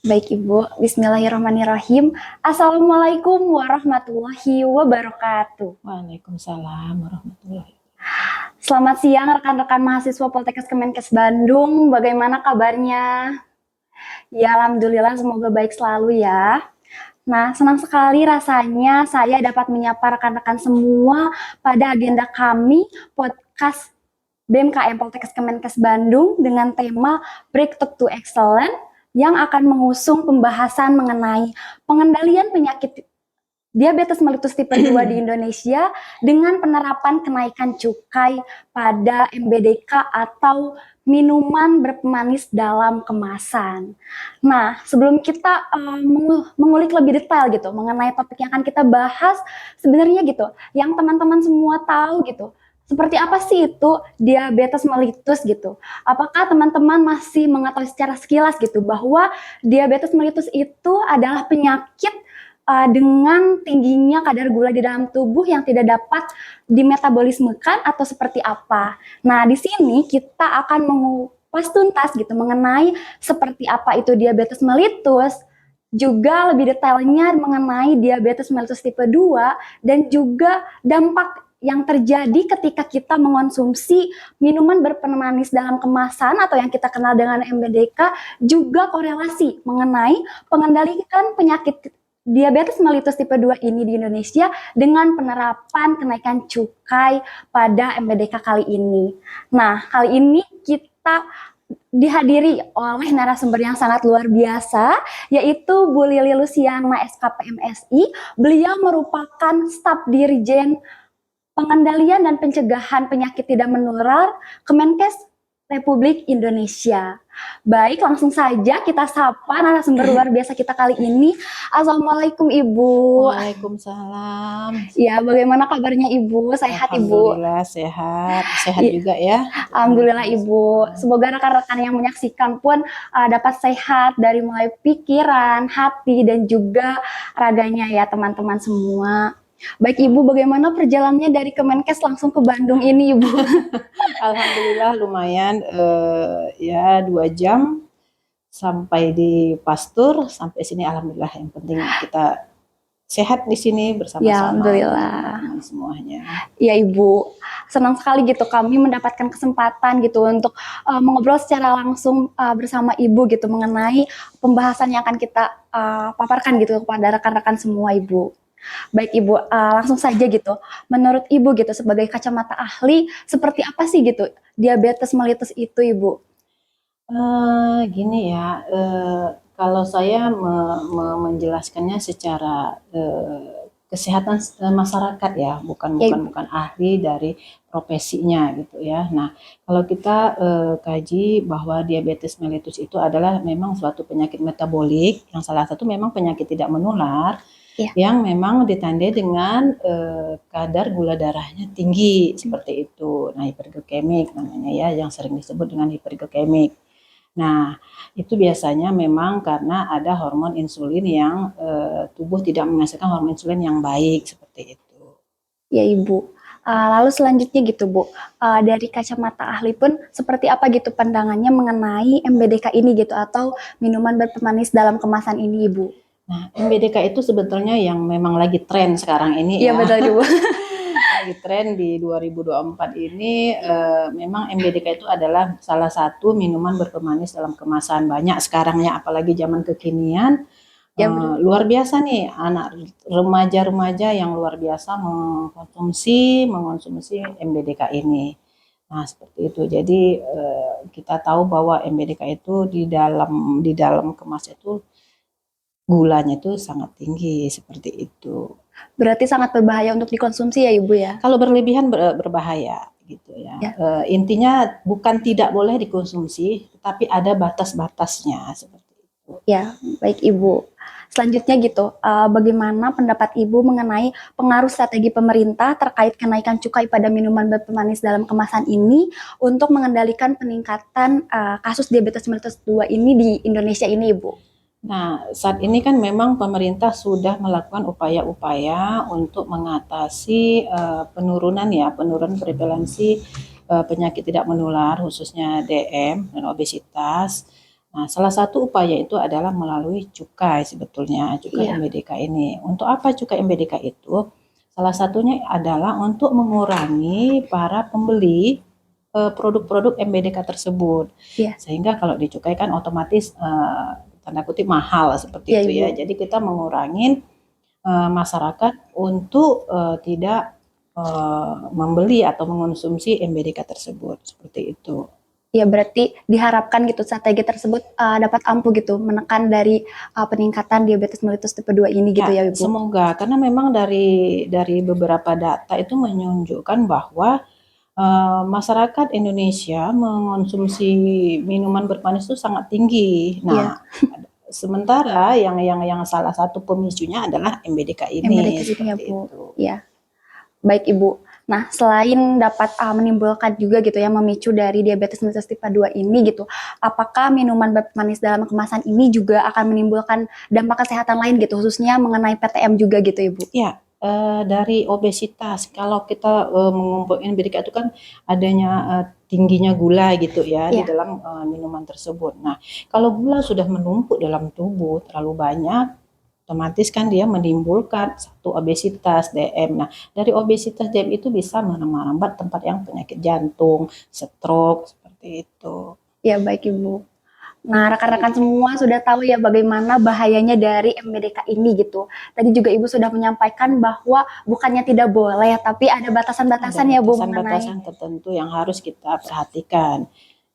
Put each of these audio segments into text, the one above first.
Baik Ibu, Bismillahirrahmanirrahim. Assalamualaikum warahmatullahi wabarakatuh. Waalaikumsalam warahmatullahi. Selamat siang rekan-rekan mahasiswa Poltekkes Kemenkes Bandung. Bagaimana kabarnya? Ya, Alhamdulillah semoga baik selalu ya. Nah, senang sekali rasanya saya dapat menyapa rekan-rekan semua pada agenda kami podcast BMKM Poltekkes Kemenkes Bandung dengan tema Breakthrough to Excellence yang akan mengusung pembahasan mengenai pengendalian penyakit diabetes mellitus tipe 2 di Indonesia dengan penerapan kenaikan cukai pada MBDK atau minuman berpemanis dalam kemasan. Nah, sebelum kita mengulik lebih detail gitu mengenai topik yang akan kita bahas, sebenarnya gitu, yang teman-teman semua tahu gitu, seperti apa sih itu diabetes mellitus gitu? Apakah teman-teman masih mengetahui secara sekilas gitu bahwa diabetes mellitus itu adalah penyakit dengan tingginya kadar gula di dalam tubuh yang tidak dapat dimetabolismekan atau seperti apa. Nah, di sini kita akan mengupas tuntas gitu mengenai seperti apa itu diabetes mellitus, juga lebih detailnya mengenai diabetes mellitus tipe 2 dan juga dampak yang terjadi ketika kita mengonsumsi minuman berpemanis dalam kemasan atau yang kita kenal dengan MBDK, juga korelasi mengenai pengendalian penyakit diabetes mellitus tipe 2 ini di Indonesia dengan penerapan kenaikan cukai pada MBDK kali ini. Nah, kali ini kita dihadiri oleh narasumber yang sangat luar biasa, yaitu Bu Lili Luciana SKP MSI. Beliau merupakan staf dirjen pengendalian dan pencegahan penyakit tidak menular Kemenkes Republik Indonesia. Baik, langsung saja kita sapa narasumber luar biasa kita kali ini. Assalamualaikum Ibu. Waalaikumsalam. Ya, bagaimana kabarnya Ibu? Sehat Ibu? Alhamdulillah sehat, sehat Ya, juga ya. Alhamdulillah Ibu. Semoga rekan-rekan yang menyaksikan pun dapat sehat dari mulai pikiran, hati, dan juga raganya ya teman-teman semua. Baik Ibu, bagaimana perjalanannya dari Kemenkes langsung ke Bandung ini Ibu? Alhamdulillah lumayan ya 2 jam sampai di Pastur sampai sini alhamdulillah yang penting kita sehat di sini Ya, bersama-sama Alhamdulillah. teman-teman semuanya. Ya Ibu, senang sekali gitu kami mendapatkan kesempatan gitu untuk mengobrol secara langsung bersama Ibu gitu mengenai pembahasan yang akan kita paparkan gitu kepada rekan-rekan semua Ibu. Baik Ibu, langsung saja gitu. Menurut Ibu gitu sebagai kacamata ahli, seperti apa sih gitu diabetes mellitus itu Ibu? Gini ya, kalau saya menjelaskannya secara kesehatan masyarakat ya, bukan Ya, bukan Ibu. bukan ahli dari profesinya gitu ya. Nah, kalau kita kaji bahwa diabetes mellitus itu adalah memang suatu penyakit metabolik yang salah satu memang penyakit tidak menular Ya. yang memang ditandai dengan kadar gula darahnya tinggi seperti itu. Nah, hiperglikemik namanya ya, yang sering disebut dengan hiperglikemik. Nah, itu biasanya memang karena ada hormon insulin yang tubuh tidak menghasilkan hormon insulin yang baik seperti itu. Ya Ibu. Lalu selanjutnya gitu Bu, dari kacamata ahli pun seperti apa gitu pandangannya mengenai MBDK ini gitu atau minuman berpemanis dalam kemasan ini Ibu? Nah, MBDK itu sebetulnya yang memang lagi tren sekarang ini Iya ya. betul Ibu. Lagi tren di 2024 ini memang MBDK itu adalah salah satu minuman berpemanis dalam kemasan. Banyak sekarang ya, apalagi zaman kekinian. Ya Luar biasa nih anak remaja-remaja yang luar biasa mengonsumsi MBDK ini. Nah, seperti itu. Jadi kita tahu bahwa MBDK itu di dalam kemas itu gulanya itu sangat tinggi seperti itu. berarti sangat berbahaya untuk dikonsumsi ya Ibu ya? Kalau berlebihan berbahaya gitu ya. Ya, Intinya bukan tidak boleh dikonsumsi, tapi ada batas-batasnya seperti itu. ya baik Ibu. Selanjutnya gitu, bagaimana pendapat Ibu mengenai pengaruh strategi pemerintah terkait kenaikan cukai pada minuman berpemanis dalam kemasan ini untuk mengendalikan peningkatan kasus diabetes mellitus 2 ini di Indonesia ini Ibu? Nah, saat ini kan memang pemerintah sudah melakukan upaya-upaya untuk mengatasi penurunan prevalensi penyakit tidak menular khususnya DM dan obesitas. Nah, salah satu upaya itu adalah melalui cukai sebetulnya, cukai Iya. MBDK ini. Untuk apa cukai MBDK itu? Salah satunya adalah untuk mengurangi para pembeli produk-produk MBDK tersebut. Iya. Sehingga kalau dicukai kan otomatis tanda kutip mahal seperti Iya, itu Ibu. ya. Jadi kita mengurangi masyarakat untuk tidak membeli atau mengonsumsi MBDK tersebut seperti itu. Ya, berarti diharapkan gitu strategi tersebut dapat ampuh gitu menekan dari peningkatan diabetes mellitus tipe 2 ini gitu ya, Ya, Ibu. semoga karena memang dari beberapa data itu menunjukkan bahwa masyarakat Indonesia mengonsumsi minuman bermanis itu sangat tinggi. Iya, Nah, sementara yang salah satu pemicunya adalah MBDK ini MBDK ini ya, seperti Bu. itu. Iya. Baik, Ibu. Nah, selain dapat menimbulkan juga gitu ya, memicu dari diabetes mellitus tipe 2 ini gitu, apakah minuman bermanis dalam kemasan ini juga akan menimbulkan dampak kesehatan lain gitu, khususnya mengenai PTM juga gitu, Ibu? Ya, dari obesitas, kalau kita mengumpulkan BDK itu kan adanya tingginya gula gitu ya di Iya, dalam minuman tersebut. Nah, kalau gula sudah menumpuk dalam tubuh terlalu banyak, otomatis kan dia menimbulkan satu obesitas DM. Nah, dari obesitas DM itu bisa merambat tempat yang penyakit jantung, stroke seperti itu. iya baik, Ibu. Nah, rekan-rekan semua sudah tahu ya bagaimana bahayanya dari MBDK ini gitu. Tadi juga Ibu sudah menyampaikan bahwa bukannya tidak boleh, tapi ada Ada batasan-batasan ya Bu mengenai. batasan-batasan tertentu yang harus kita perhatikan.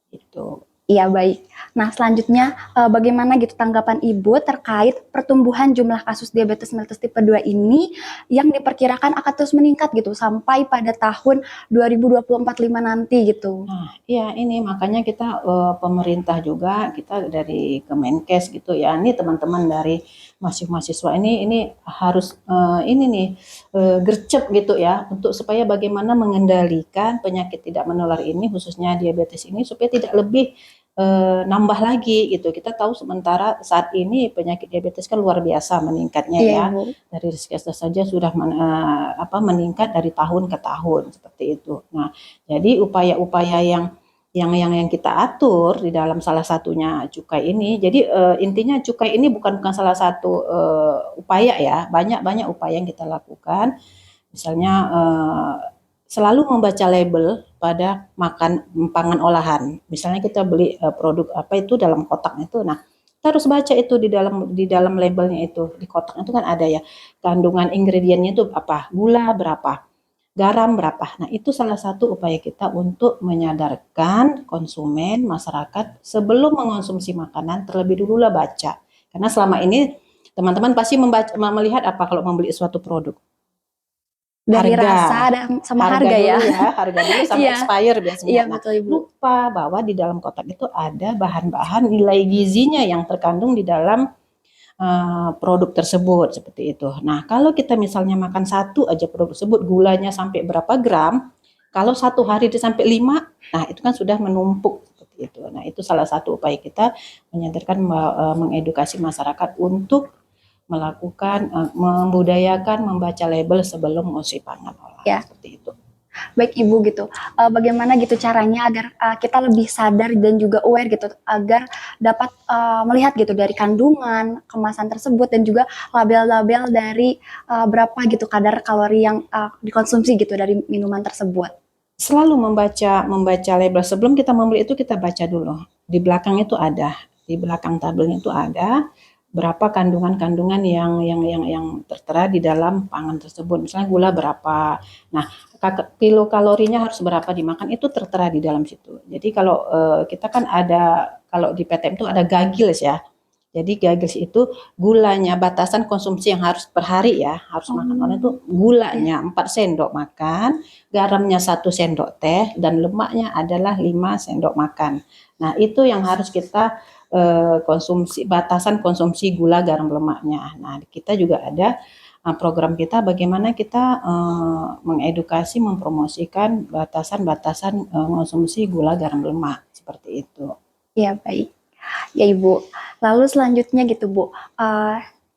Itu. Iya baik. Nah selanjutnya bagaimana gitu tanggapan Ibu terkait pertumbuhan jumlah kasus diabetes mellitus tipe 2 ini yang diperkirakan akan terus meningkat gitu sampai pada tahun 2024-5 nanti gitu. Nah, iya ini makanya kita pemerintah juga kita dari Kemenkes gitu ya. Ini teman-teman dari mahasiswa ini harus ini nih gercep gitu ya untuk supaya bagaimana mengendalikan penyakit tidak menular ini khususnya diabetes ini supaya tidak lebih nambah lagi gitu. Kita tahu sementara saat ini penyakit diabetes kan luar biasa meningkatnya Iya ya. Ibu. Dari riskes saja sudah meningkat dari tahun ke tahun seperti itu. Nah, jadi upaya-upaya yang kita atur di dalam salah satunya cukai ini. Jadi intinya cukai ini bukan salah satu upaya ya, banyak upaya yang kita lakukan. Misalnya selalu membaca label pada makan pangan olahan. Misalnya kita beli produk apa itu dalam kotak itu. Nah, kita harus baca itu di dalam labelnya itu. Di kotak itu kan ada ya kandungan ingredientnya itu apa, gula berapa, garam berapa. Nah, itu salah satu upaya kita untuk menyadarkan konsumen, masyarakat sebelum mengonsumsi makanan terlebih dulu lah baca. Karena selama ini teman-teman pasti melihat apa kalau membeli suatu produk. Dari Harga, rasa dan sama harga harga ya. dulu ya, harga dulu sampai Iya, expire biasanya. iya Nah, betul Ibu. lupa bahwa di dalam kotak itu ada bahan-bahan nilai gizinya yang terkandung di dalam produk tersebut seperti itu. Nah, kalau kita misalnya makan satu aja produk tersebut gulanya sampai berapa gram, kalau satu hari itu sampai 5, nah itu kan sudah menumpuk seperti itu. Nah, itu salah satu upaya kita menyadarkan mengedukasi masyarakat untuk melakukan membudayakan membaca label sebelum mengonsumsi pangan olahan Ya, seperti itu. baik Ibu gitu. Bagaimana gitu caranya agar kita lebih sadar dan juga aware gitu agar dapat melihat gitu dari kandungan kemasan tersebut dan juga label-label dari berapa gitu kadar kalori yang dikonsumsi gitu dari minuman tersebut. Selalu membaca label sebelum kita membeli itu kita baca dulu. Di belakang itu ada, di belakang tabelnya itu ada berapa kandungan-kandungan yang tertera di dalam pangan tersebut. Misalnya gula berapa. Nah, kilokalorinya harus berapa dimakan itu tertera di dalam situ. Jadi kalau kita kan ada kalau di PTM itu ada gagils ya. Jadi gagils itu gulanya batasan konsumsi yang harus per hari ya, harus makan orang itu gulanya 4 sendok makan, garamnya 1 sendok teh dan lemaknya adalah 5 sendok makan. Nah, itu yang harus kita konsumsi batasan konsumsi gula garam lemaknya. Nah, kita juga ada program kita bagaimana kita mengedukasi mempromosikan batasan-batasan konsumsi gula garam lemak seperti itu. Ya baik. Ya Ibu. Lalu selanjutnya gitu Bu,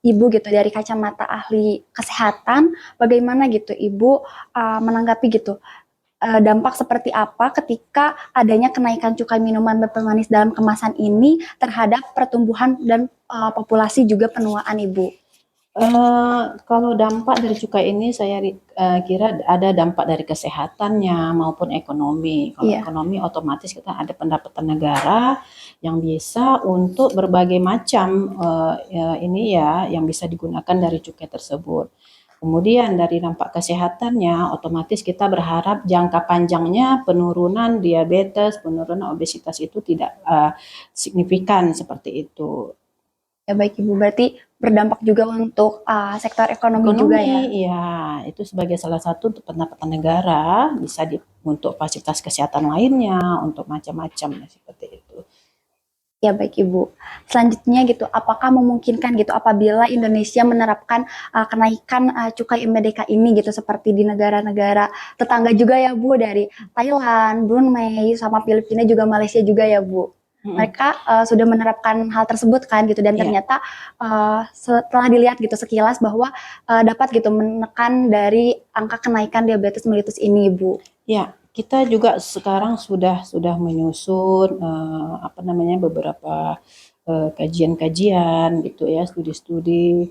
Ibu gitu dari kacamata ahli kesehatan, bagaimana gitu Ibu menanggapi gitu dampak seperti apa ketika adanya kenaikan cukai minuman berpemanis dalam kemasan ini terhadap pertumbuhan dan populasi juga penuaan, Ibu? Kalau dampak dari cukai ini saya kira ada dampak dari kesehatannya maupun ekonomi. Kalau Iya. ekonomi otomatis kita ada pendapatan negara yang bisa untuk berbagai macam ini ya yang bisa digunakan dari cukai tersebut. Kemudian dari dampak kesehatannya otomatis kita berharap jangka panjangnya penurunan diabetes, penurunan obesitas itu tidak signifikan seperti itu. Ya baik Ibu, berarti berdampak juga untuk sektor ekonomi juga ya? Iya, itu sebagai salah satu untuk pendapatan negara, bisa untuk fasilitas kesehatan lainnya, untuk macam-macam seperti itu. Ya baik Ibu. Selanjutnya gitu, apakah memungkinkan gitu apabila Indonesia menerapkan kenaikan cukai MBDK ini gitu seperti di negara-negara tetangga juga ya Bu, dari Thailand, Brunei, sama Filipina juga Malaysia juga ya Bu. Mereka sudah menerapkan hal tersebut kan gitu dan Iya. ternyata setelah dilihat gitu sekilas bahwa dapat gitu menekan dari angka kenaikan diabetes mellitus ini Bu. Ya, kita juga sekarang sudah menyusun apa namanya beberapa kajian-kajian gitu ya, studi-studi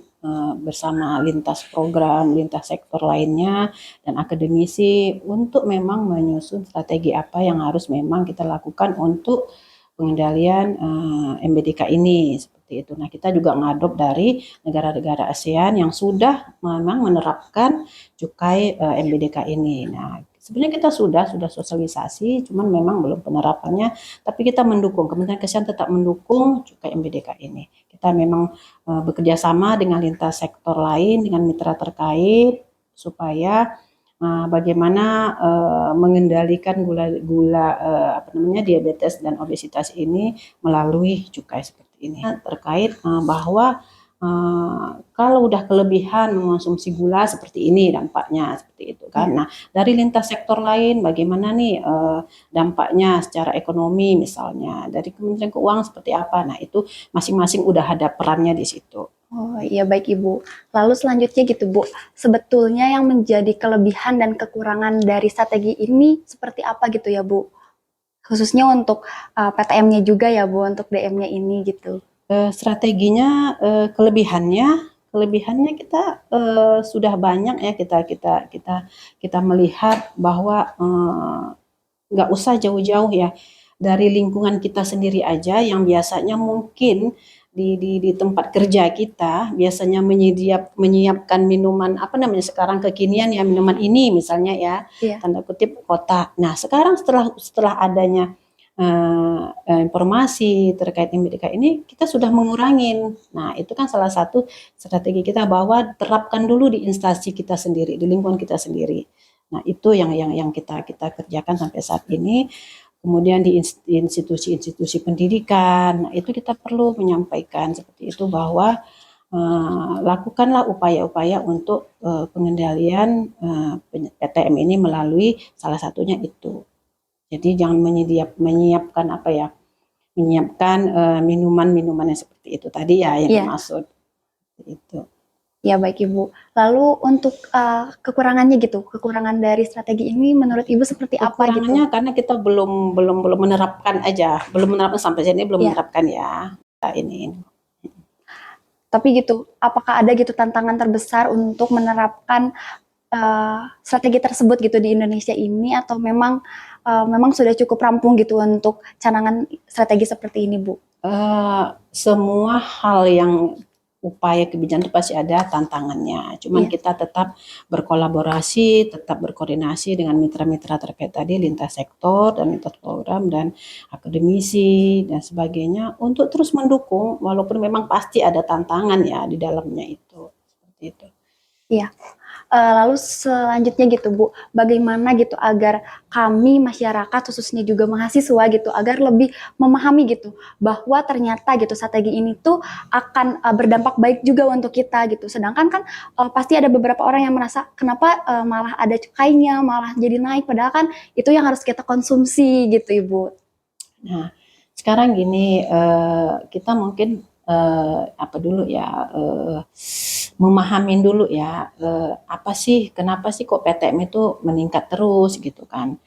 bersama lintas program, lintas sektor lainnya dan akademisi untuk memang menyusun strategi apa yang harus memang kita lakukan untuk pengendalian MBDK ini seperti itu. Nah, kita juga ngadop dari negara-negara ASEAN yang sudah memang menerapkan cukai MBDK ini. Nah, sebenarnya kita sudah sosialisasi, cuman memang belum penerapannya, tapi kita mendukung, Kementerian Kesehatan tetap mendukung cukai MBDK ini. Kita memang bekerja sama dengan lintas sektor lain, dengan mitra terkait, supaya bagaimana mengendalikan apa namanya diabetes dan obesitas ini melalui cukai seperti ini. Terkait bahwa kalau udah kelebihan mengonsumsi gula seperti ini dampaknya seperti itu kan. Nah, dari lintas sektor lain bagaimana nih dampaknya secara ekonomi misalnya dari Kementerian Keuangan seperti apa. Nah, itu masing-masing udah ada perannya di situ. Oh iya baik Ibu. Lalu selanjutnya gitu Bu, sebetulnya yang menjadi kelebihan dan kekurangan dari strategi ini seperti apa gitu ya Bu? Khususnya untuk PTM-nya juga ya Bu, untuk DM-nya ini gitu. Strateginya kelebihannya kita sudah banyak ya kita melihat bahwa nggak usah jauh-jauh ya dari lingkungan kita sendiri aja yang biasanya mungkin di tempat kerja kita biasanya menyiapkan minuman apa namanya sekarang kekinian ya minuman ini misalnya ya tanda kutip kota. Nah sekarang setelah adanya informasi terkait MBDK ini kita sudah mengurangin. Nah itu kan salah satu strategi kita bahwa terapkan dulu di instansi kita sendiri, di lingkungan kita sendiri. Nah itu yang kita kerjakan sampai saat ini. Kemudian di institusi-institusi pendidikan, nah itu kita perlu menyampaikan seperti itu bahwa lakukanlah upaya-upaya untuk pengendalian PTM ini melalui salah satunya itu. Jadi jangan menyiapkan apa ya, menyiapkan minuman-minuman yang seperti itu tadi ya yang dimaksud itu. Ya baik Ibu. Lalu untuk kekurangannya gitu, kekurangan dari strategi ini menurut Ibu seperti apa gitu? Kekurangannya karena kita belum menerapkan aja, belum menerapkan sampai sini belum menerapkan ya ini. Tapi gitu, apakah ada gitu tantangan terbesar untuk menerapkan strategi tersebut gitu di Indonesia ini atau memang sudah cukup rampung gitu untuk canangan strategi seperti ini Bu? Semua hal yang upaya kebijakan itu pasti ada tantangannya. Cuman kita tetap berkolaborasi, tetap berkoordinasi dengan mitra-mitra terkait tadi lintas sektor dan lintas program dan akademisi dan sebagainya untuk terus mendukung walaupun memang pasti ada tantangan ya di dalamnya itu. Seperti itu. Iya. Lalu selanjutnya gitu Bu, bagaimana gitu agar kami masyarakat khususnya juga mahasiswa gitu agar lebih memahami gitu bahwa ternyata gitu strategi ini tuh akan berdampak baik juga untuk kita gitu. Sedangkan kan pasti ada beberapa orang yang merasa kenapa malah ada cukainya, malah jadi naik padahal kan itu yang harus kita konsumsi gitu Ibu. Nah, sekarang gini kita mungkin apa dulu ya memahamin dulu ya, apa sih, kenapa sih kok PTM itu meningkat terus gitu kan.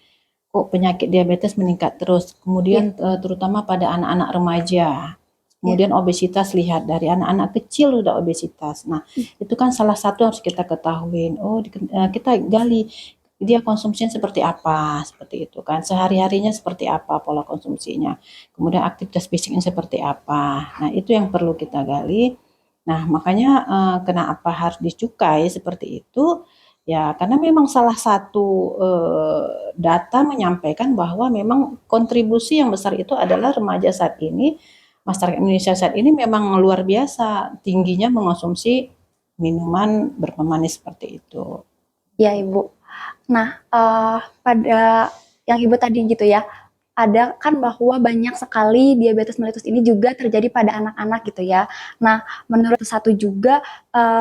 Kok penyakit diabetes meningkat terus. Iya, Kemudian terutama pada anak-anak remaja. iya. Kemudian obesitas, lihat dari anak-anak kecil udah obesitas. Nah, itu kan salah satu harus kita ketahui. Oh, kita gali dia konsumsinya seperti apa, seperti itu kan. Sehari-harinya seperti apa pola konsumsinya. Kemudian aktivitas fisiknya seperti apa. Nah, itu yang perlu kita gali. Nah, makanya kenapa harus dicukai seperti itu? Ya, karena memang salah satu data menyampaikan bahwa memang kontribusi yang besar itu adalah remaja saat ini, masyarakat Indonesia saat ini memang luar biasa tingginya mengonsumsi minuman berpemanis seperti itu. Iya, Ibu. Nah, pada yang Ibu tadi gitu ya, ada kan bahwa banyak sekali diabetes mellitus ini juga terjadi pada anak-anak gitu ya. Nah, menurut satu juga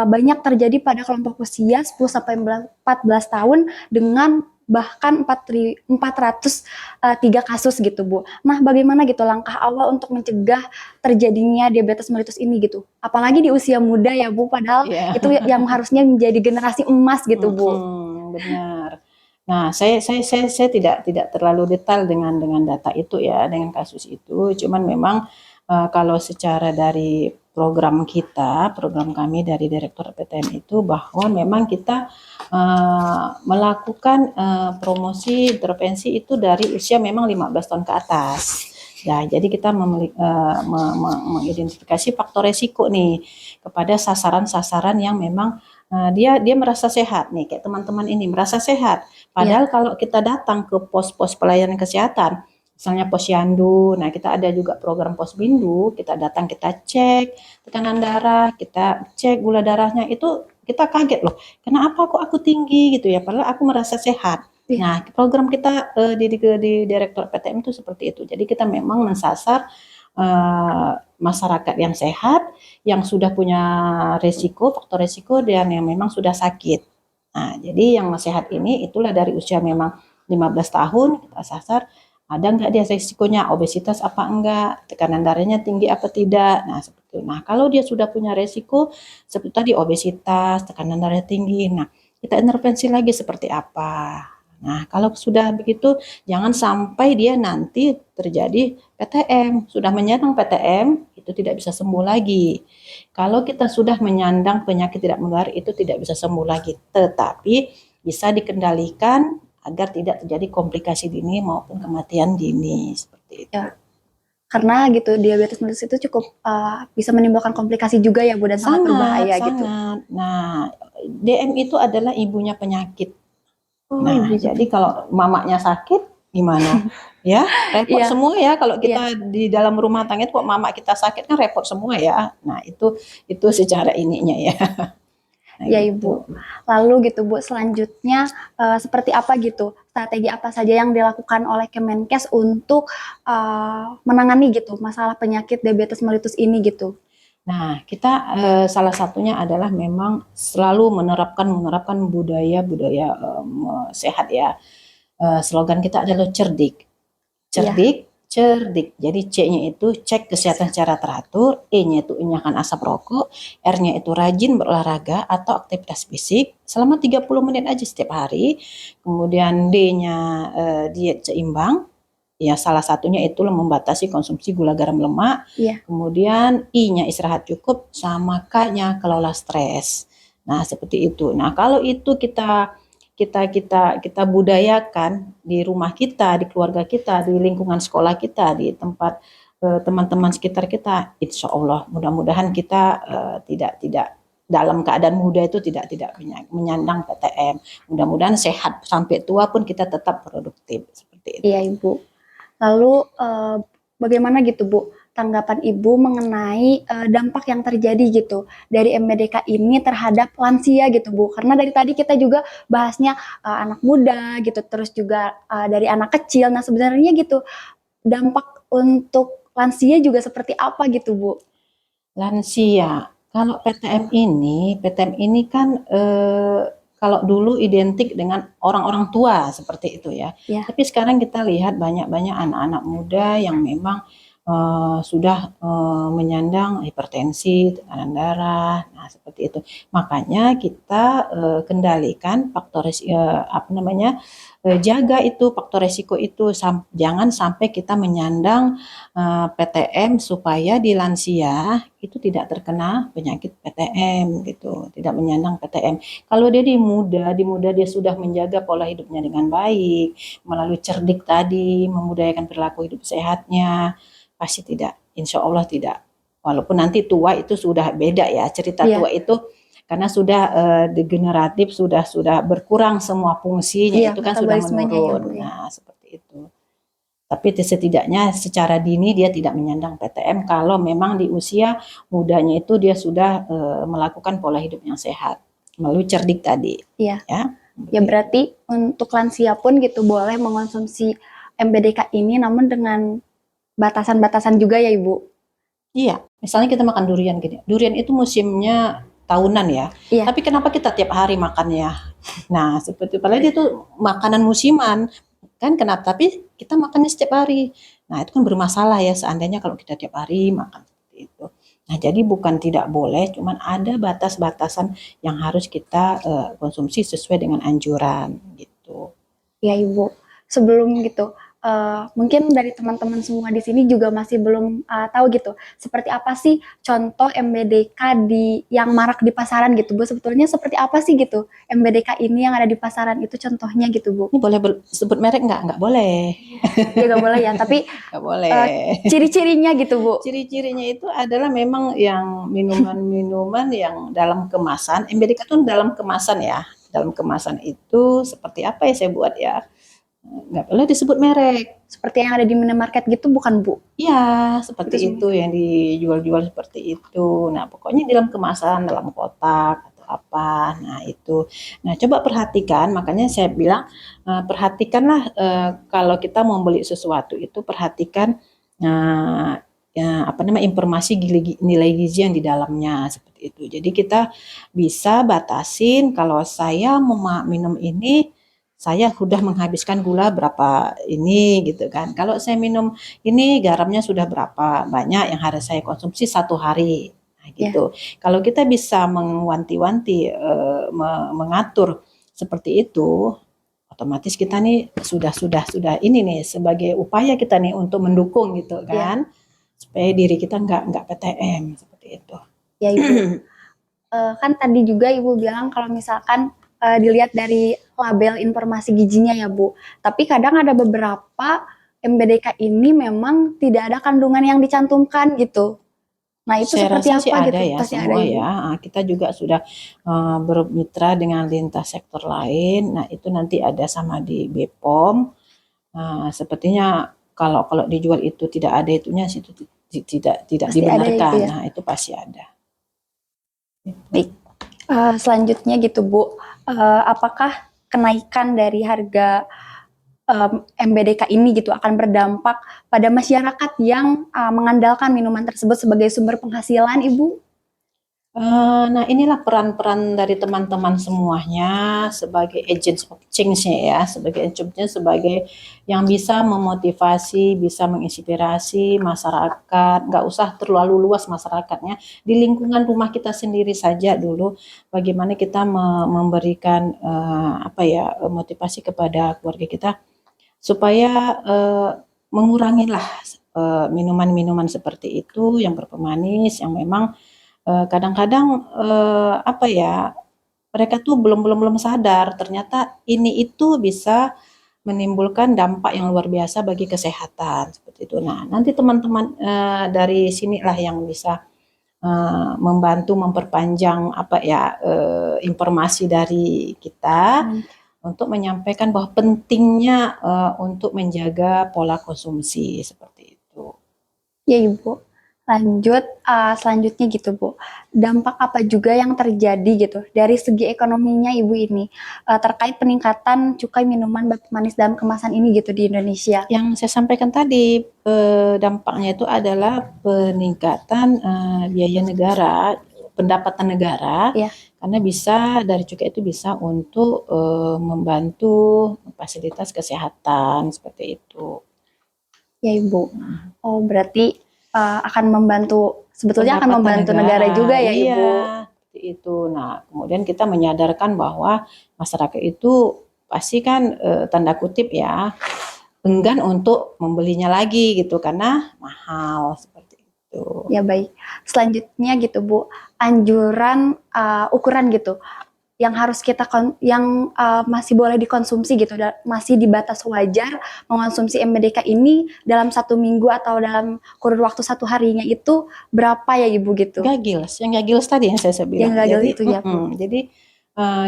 banyak terjadi pada kelompok usia 10 sampai 14 tahun dengan bahkan 403 kasus gitu, Bu. Nah, bagaimana gitu langkah awal untuk mencegah terjadinya diabetes mellitus ini gitu? Apalagi di usia muda ya, Bu, padahal Ya, itu yang harusnya menjadi generasi emas gitu, Bu. benar. Nah, saya tidak terlalu detail dengan data itu ya, dengan kasus itu. Cuman memang kalau secara dari program kami dari Direktur PTN itu bahwa memang kita melakukan promosi intervensi itu dari usia memang 15 tahun ke atas. Ya, jadi kita mengidentifikasi faktor resiko nih kepada sasaran-sasaran yang memang dia merasa sehat nih, kayak teman-teman ini merasa sehat. Iya, Padahal kalau kita datang ke pos-pos pelayanan kesehatan, misalnya posyandu, nah kita ada juga program posbindu, kita datang kita cek tekanan darah, kita cek gula darahnya, itu kita kaget loh, kenapa kok aku tinggi gitu ya, padahal aku merasa sehat. iya, Nah, program kita di Direktur PTM itu seperti itu. Jadi kita memang mensasar masyarakat yang sehat, yang sudah punya resiko, faktor resiko, dan yang memang sudah sakit. Nah, jadi yang sehat ini itulah dari usia memang 15 tahun kita sasar, ada nggak dia resikonya, obesitas apa enggak, tekanan darahnya tinggi apa tidak. Nah, seperti itu. Nah, kalau dia sudah punya resiko seperti tadi obesitas, tekanan darah tinggi, nah kita intervensi lagi seperti apa. Nah, kalau sudah begitu, jangan sampai dia nanti terjadi PTM. Sudah menyandang PTM, itu tidak bisa sembuh lagi. Kalau kita sudah menyandang penyakit tidak menular, itu tidak bisa sembuh lagi. Tetapi bisa dikendalikan agar tidak terjadi komplikasi dini maupun kematian dini. Seperti itu. iya. Karena gitu diabetes mellitus itu cukup bisa menimbulkan komplikasi juga ya, Bu, dan sangat Sangat, berbahaya gitu. sangat. Nah, DM itu adalah ibunya penyakit. Oh, Nah, ibunya jadi penyakit. kalau mamanya sakit gimana? Ya, repot Iya, semua ya kalau iya, kita di dalam rumah tangga kok mama kita sakit kan repot semua ya. Nah, itu secara ininya ya. Nah, iya, gitu. Ibu. Lalu gitu, Bu, selanjutnya seperti apa gitu strategi apa saja yang dilakukan oleh Kemenkes untuk menangani gitu masalah penyakit diabetes mellitus ini gitu? Nah, kita salah satunya adalah memang selalu menerapkan budaya-budaya sehat ya. Slogan kita adalah cerdik. Iya, Cerdik, cerdik. Jadi C-nya itu cek kesehatan secara teratur, E-nya itu enyahkan asap rokok, R-nya itu rajin berolahraga atau aktivitas fisik selama 30 menit aja setiap hari. Kemudian D-nya diet seimbang. Ya, salah satunya itu membatasi konsumsi gula garam lemak. iya, Kemudian I-nya istirahat cukup, sama K-nya kelola stres. Nah, seperti itu. Nah, kalau itu kita budayakan di rumah kita, di keluarga kita, di lingkungan sekolah kita, di tempat teman-teman sekitar kita, insya Allah mudah-mudahan kita tidak dalam keadaan muda itu tidak menyandang PTM. Mudah-mudahan sehat sampai tua pun kita tetap produktif seperti itu. iya, Ibu. Lalu bagaimana gitu, Bu, tanggapan Ibu mengenai dampak yang terjadi gitu dari MBDK ini terhadap lansia gitu, Bu? Karena dari tadi kita juga bahasnya anak muda gitu, terus juga dari anak kecil. Nah, sebenarnya gitu dampak untuk lansia juga seperti apa gitu, Bu? Lansia, kalau PTM ini kan kalau dulu identik dengan orang-orang tua seperti itu ya. Ya, Tapi sekarang kita lihat banyak-banyak anak-anak muda yang memang sudah menyandang hipertensi, tekanan darah. Nah, seperti itu. Makanya kita kendalikan jaga itu faktor resiko itu, jangan sampai kita menyandang PTM supaya di lansia itu tidak terkena penyakit PTM gitu, tidak menyandang PTM. Kalau dia di muda dia sudah menjaga pola hidupnya dengan baik, melalui cerdik tadi, memudayakan perilaku hidup sehatnya, pasti tidak, insya Allah tidak. Walaupun nanti tua itu sudah beda ya, cerita Iya. tua itu karena sudah degeneratif, sudah berkurang semua fungsinya, Iya, itu kan sudah metabolismenya ya, menurun. Bu, ya. Nah, seperti itu. Tapi setidaknya secara dini dia tidak menyandang PTM kalau memang di usia mudanya itu dia sudah melakukan pola hidup yang sehat melalui cerdik tadi. Iya. Ya. Ya berarti untuk lansia pun gitu boleh mengonsumsi MBDK ini namun dengan batasan-batasan juga ya, Ibu? Iya, misalnya kita makan durian gini. Durian itu musimnya tahunan ya. Iya. Tapi kenapa kita tiap hari makannya? Nah, seperti padahal itu makanan musiman. Kan kenapa? Tapi kita makannya setiap hari. Nah, itu kan bermasalah ya seandainya kalau kita tiap hari makan seperti itu. Nah, jadi bukan tidak boleh, cuman ada batas-batasan yang harus kita konsumsi sesuai dengan anjuran gitu. Ya Ibu, sebelum gitu, mungkin dari teman-teman semua di sini juga masih belum tahu gitu, seperti apa sih contoh MBDK yang marak di pasaran gitu Bu, sebetulnya seperti apa sih gitu MBDK ini yang ada di pasaran itu contohnya gitu Bu? Ini boleh sebut merek nggak? Nggak boleh. Ya nggak boleh ya, tapi Nggak boleh. ciri-cirinya gitu Bu. Ciri-cirinya itu adalah memang yang minuman-minuman yang dalam kemasan, MBDK itu dalam kemasan ya. Dalam kemasan itu seperti apa ya saya buat ya? Nggak boleh disebut merek. Seperti yang ada di minimarket gitu bukan Bu? Ya, seperti Itu itu yang dijual-jual seperti itu. Nah, pokoknya dalam kemasan, dalam kotak atau apa. Nah, itu. Nah, coba perhatikan, makanya saya bilang perhatikanlah kalau kita mau beli sesuatu itu perhatikan informasi nilai gizi yang di dalamnya seperti itu. Jadi kita bisa batasin kalau saya mau minum ini saya sudah menghabiskan gula berapa ini gitu kan. Kalau saya minum ini garamnya sudah berapa banyak yang harus saya konsumsi satu hari. Nah, gitu. Kalau kita bisa mewanti-wanti mengatur seperti itu, otomatis kita nih sudah ini nih sebagai upaya kita nih untuk mendukung gitu kan. Supaya diri kita nggak PTM seperti itu. Ya Ibu. Kan tadi juga Ibu bilang kalau misalkan dilihat dari label informasi gizinya ya Bu. Tapi kadang ada beberapa MBDK ini memang tidak ada kandungan yang dicantumkan gitu. Nah itu Saya seperti rasa apa sih ada gitu? ya Pasti ada semua Ibu. ya. Kita juga sudah bermitra dengan lintas sektor lain. Nah itu nanti ada sama di BPOM. Sepertinya kalau dijual itu tidak ada itunya itu tidak Pasti ada ya, dibenarkan. Ibu, ya? Nah itu pasti ada. Baik. Selanjutnya gitu Bu, apakah kenaikan dari harga MBDK ini gitu akan berdampak pada masyarakat yang mengandalkan minuman tersebut sebagai sumber penghasilan, Ibu? Nah inilah peran-peran dari teman-teman semuanya sebagai agents of change-nya ya, sebagai agent-nya sebagai yang bisa memotivasi, bisa menginspirasi masyarakat, nggak usah terlalu luas masyarakatnya, di lingkungan rumah kita sendiri saja dulu, bagaimana kita memberikan motivasi kepada keluarga kita supaya mengurangilah minuman-minuman seperti itu yang berpemanis yang memang kadang-kadang mereka tuh belum sadar ternyata ini itu bisa menimbulkan dampak yang luar biasa bagi kesehatan seperti itu. Nah, nanti teman-teman dari sinilah yang bisa membantu memperpanjang informasi dari kita untuk menyampaikan bahwa pentingnya untuk menjaga pola konsumsi seperti itu. Ya Ibu. Lanjut, selanjutnya gitu Bu, dampak apa juga yang terjadi gitu dari segi ekonominya Ibu ini terkait peningkatan cukai minuman bermanis dalam kemasan ini gitu di Indonesia? Yang saya sampaikan tadi dampaknya itu adalah peningkatan biaya negara, pendapatan negara, Ya. karena bisa dari cukai itu bisa untuk membantu fasilitas kesehatan seperti itu. Ya Ibu. Oh berarti akan membantu, sebetulnya akan Pendapatan membantu negara juga ya iya, Ibu. seperti itu. Nah, kemudian kita menyadarkan bahwa masyarakat itu pasti kan tanda kutip ya enggan untuk membelinya lagi gitu karena mahal seperti itu. Ya baik. Selanjutnya gitu Bu, anjuran ukuran gitu yang harus kita yang masih boleh dikonsumsi gitu, masih di batas wajar mengonsumsi MBDK ini dalam 1 minggu atau dalam kurun waktu 1 harinya itu berapa ya Ibu gitu? Gagils, yang gagils tadi yang saya Yang bilang. gagal Jadi, itu ya Bu. jadi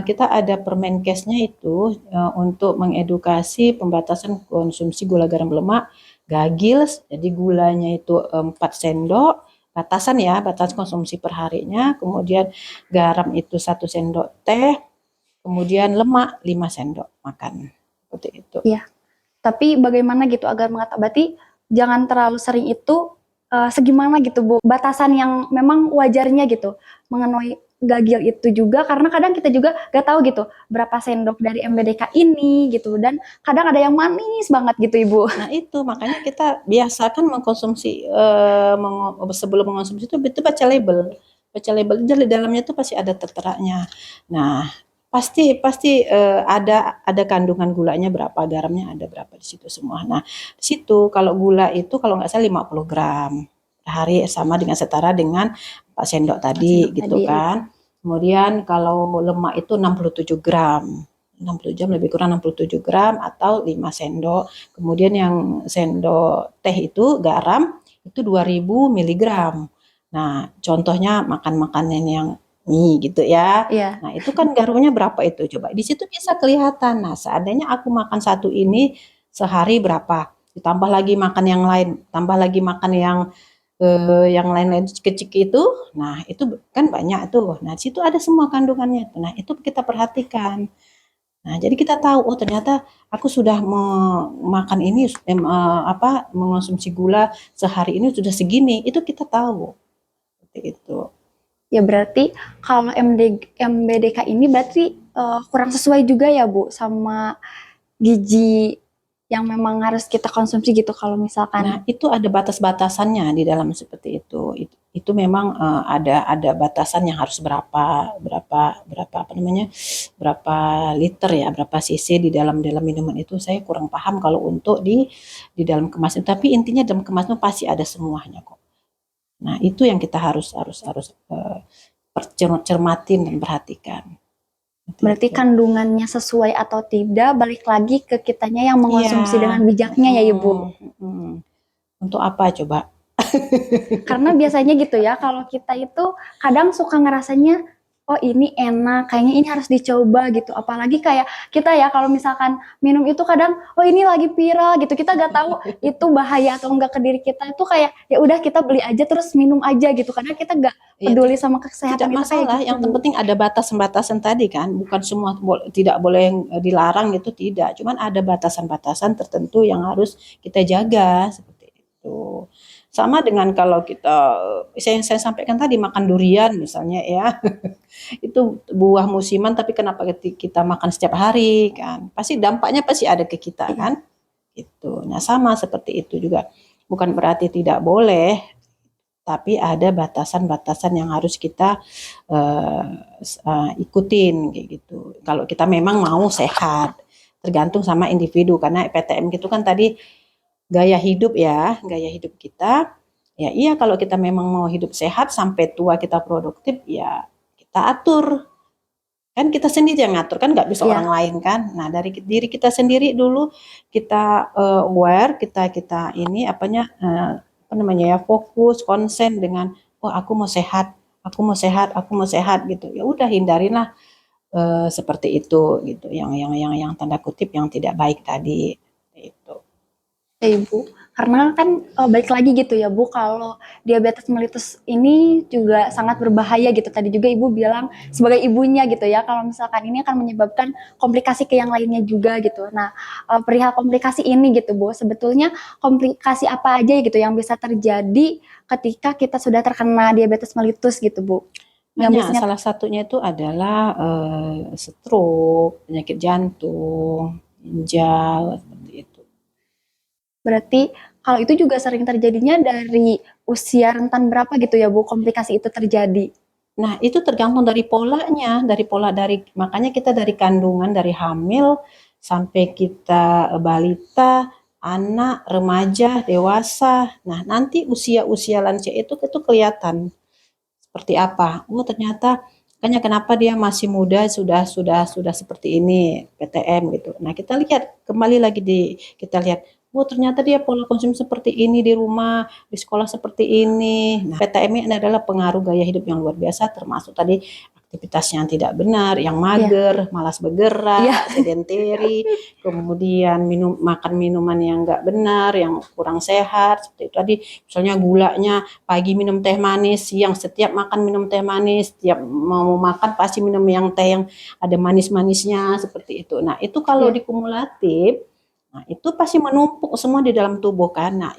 kita ada Permenkesnya itu untuk mengedukasi pembatasan konsumsi gula garam lemak gagils. Jadi gulanya itu 4 sendok, batasan ya, batas konsumsi per harinya. Kemudian garam itu 1 sendok teh, kemudian lemak 5 sendok makan. Seperti itu. Iya. Tapi bagaimana gitu agar berarti jangan terlalu sering itu segimana gitu Bu, batasan yang memang wajarnya gitu mengenai gagil itu juga, karena kadang kita juga gak tahu gitu berapa sendok dari MBDK ini gitu, dan kadang ada yang manis banget gitu Ibu. Nah itu makanya kita biasakan mengkonsumsi sebelum mengonsumsi itu baca label, di dalamnya itu pasti ada terteranya. Nah pasti pasti ada kandungan gulanya berapa, garamnya ada berapa di situ semua. Nah di situ kalau gula itu kalau nggak salah 50 gram hari sama dengan setara dengan 4 sendok tadi gitu Tadi ya. kan. Kemudian kalau lemak itu 67 gram. 60 jam lebih kurang 67 gram atau 5 sendok. Kemudian yang sendok teh itu garam itu 2000 miligram. Nah, contohnya makan makanan yang mie gitu ya. Iya. Nah, itu kan garamnya berapa itu coba. Di situ bisa kelihatan. Nah, seandainya aku makan satu ini sehari berapa? Ditambah lagi makan yang lain, tambah lagi makan yang lain-lain kecil itu, nah itu kan banyak tuh. Nah, di situ ada semua kandungannya. Nah, itu kita perhatikan. Nah, jadi kita tahu, oh ternyata aku sudah makan ini, mengonsumsi gula sehari ini sudah segini. Itu kita tahu. Seperti itu. Ya berarti kalau MBDK ini berarti kurang sesuai juga ya Bu sama gizi yang memang harus kita konsumsi gitu kalau misalkan. Nah, itu ada batas-batasannya di dalam seperti itu. Itu memang ada batasan yang harus berapa berapa berapa apa namanya? Berapa liter ya, berapa cc di dalam minuman itu. Saya kurang paham kalau untuk di dalam kemasan. Tapi intinya dalam kemasan pasti ada semuanya kok. Nah, itu yang kita harus cermatin dan perhatikan. Berarti Itu. kandungannya sesuai atau tidak balik lagi ke kitanya yang mengonsumsi Iya. dengan bijaknya ya Ibu. Untuk apa coba? Karena biasanya gitu ya, kalau kita itu kadang suka ngerasanya, oh ini enak, kayaknya ini harus dicoba gitu. Apalagi kayak kita ya kalau misalkan minum itu kadang, oh ini lagi viral gitu. Kita gak tahu itu bahaya atau enggak ke diri kita. Itu kayak ya udah kita beli aja terus minum aja gitu. Karena kita gak Ya, peduli sama tidak kesehatan kita kayak masalah. gitu. Yang penting ada batasan-batasan tadi kan. Bukan semua tidak boleh dilarang gitu, tidak. Cuman ada batasan-batasan tertentu yang harus kita jaga seperti itu. Sama dengan kalau kita, saya sampaikan tadi makan durian misalnya ya, itu buah musiman tapi kenapa kita makan setiap hari kan? Pasti dampaknya pasti ada ke kita kan? Gitu. Nah sama seperti itu juga. Bukan berarti tidak boleh, tapi ada batasan-batasan yang harus kita ikutin kayak gitu. Kalau kita memang mau sehat, tergantung sama individu karena PTM gitu kan tadi gaya hidup ya, gaya hidup kita. Ya iya kalau kita memang mau hidup sehat sampai tua kita produktif ya kita atur. Kan kita sendiri yang ngatur kan nggak bisa Iya. orang lain kan. Nah dari diri kita sendiri dulu kita aware, kita ini apa namanya ya fokus, konsen dengan oh aku mau sehat, aku mau sehat, aku mau sehat gitu. Ya udah hindarilah seperti itu gitu. Yang tanda kutip yang tidak baik tadi itu. Ya Ibu, karena kan balik lagi gitu ya Bu, kalau diabetes mellitus ini juga sangat berbahaya gitu. Tadi juga Ibu bilang sebagai ibunya gitu ya, kalau misalkan ini akan menyebabkan komplikasi ke yang lainnya juga gitu. Nah, perihal komplikasi ini gitu Bu, sebetulnya komplikasi apa aja gitu yang bisa terjadi ketika kita sudah terkena diabetes mellitus gitu Bu? Yang Banyak, biasanya salah satunya itu adalah stroke, penyakit jantung, ginjal, seperti itu. berarti Kalau itu juga sering terjadinya dari usia rentan berapa gitu ya Bu, komplikasi itu terjadi? Nah, itu tergantung dari polanya, makanya kita dari kandungan, dari hamil sampai kita balita, anak, remaja, dewasa. Nah, nanti usia-usia lansia itu kelihatan seperti apa. Oh, ternyata makanya kenapa dia masih muda sudah seperti ini PTM gitu. Nah, kita lihat kembali lagi kita lihat, oh ternyata dia pola konsumsi seperti ini di rumah, di sekolah seperti ini. Nah, PTM ini adalah pengaruh gaya hidup yang luar biasa, termasuk tadi aktivitas yang tidak benar, yang mager, malas bergerak, sedentary, kemudian makan minuman yang enggak benar, yang kurang sehat, seperti itu tadi. Misalnya gulanya pagi minum teh manis, siang setiap makan minum teh manis, setiap mau makan pasti minum yang teh yang ada manis-manisnya, seperti itu. Nah, itu kalau dikumulatif, nah itu pasti menumpuk semua di dalam tubuh kan. Nah,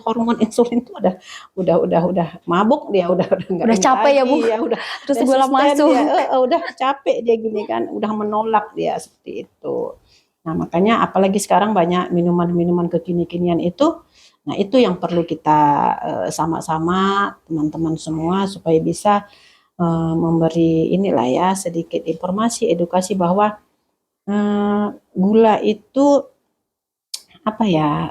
hormon insulin itu udah mabuk dia, udah enggak Udah ini capek ya lagi, Bu, ya udah terus gula resisten masuk. dia, udah capek dia gini kan, udah menolak dia seperti itu. Nah, makanya apalagi sekarang banyak minuman-minuman kekini-kinian itu. Nah, itu yang perlu kita sama-sama teman-teman semua supaya bisa memberi inilah ya sedikit informasi, edukasi bahwa gula itu apa ya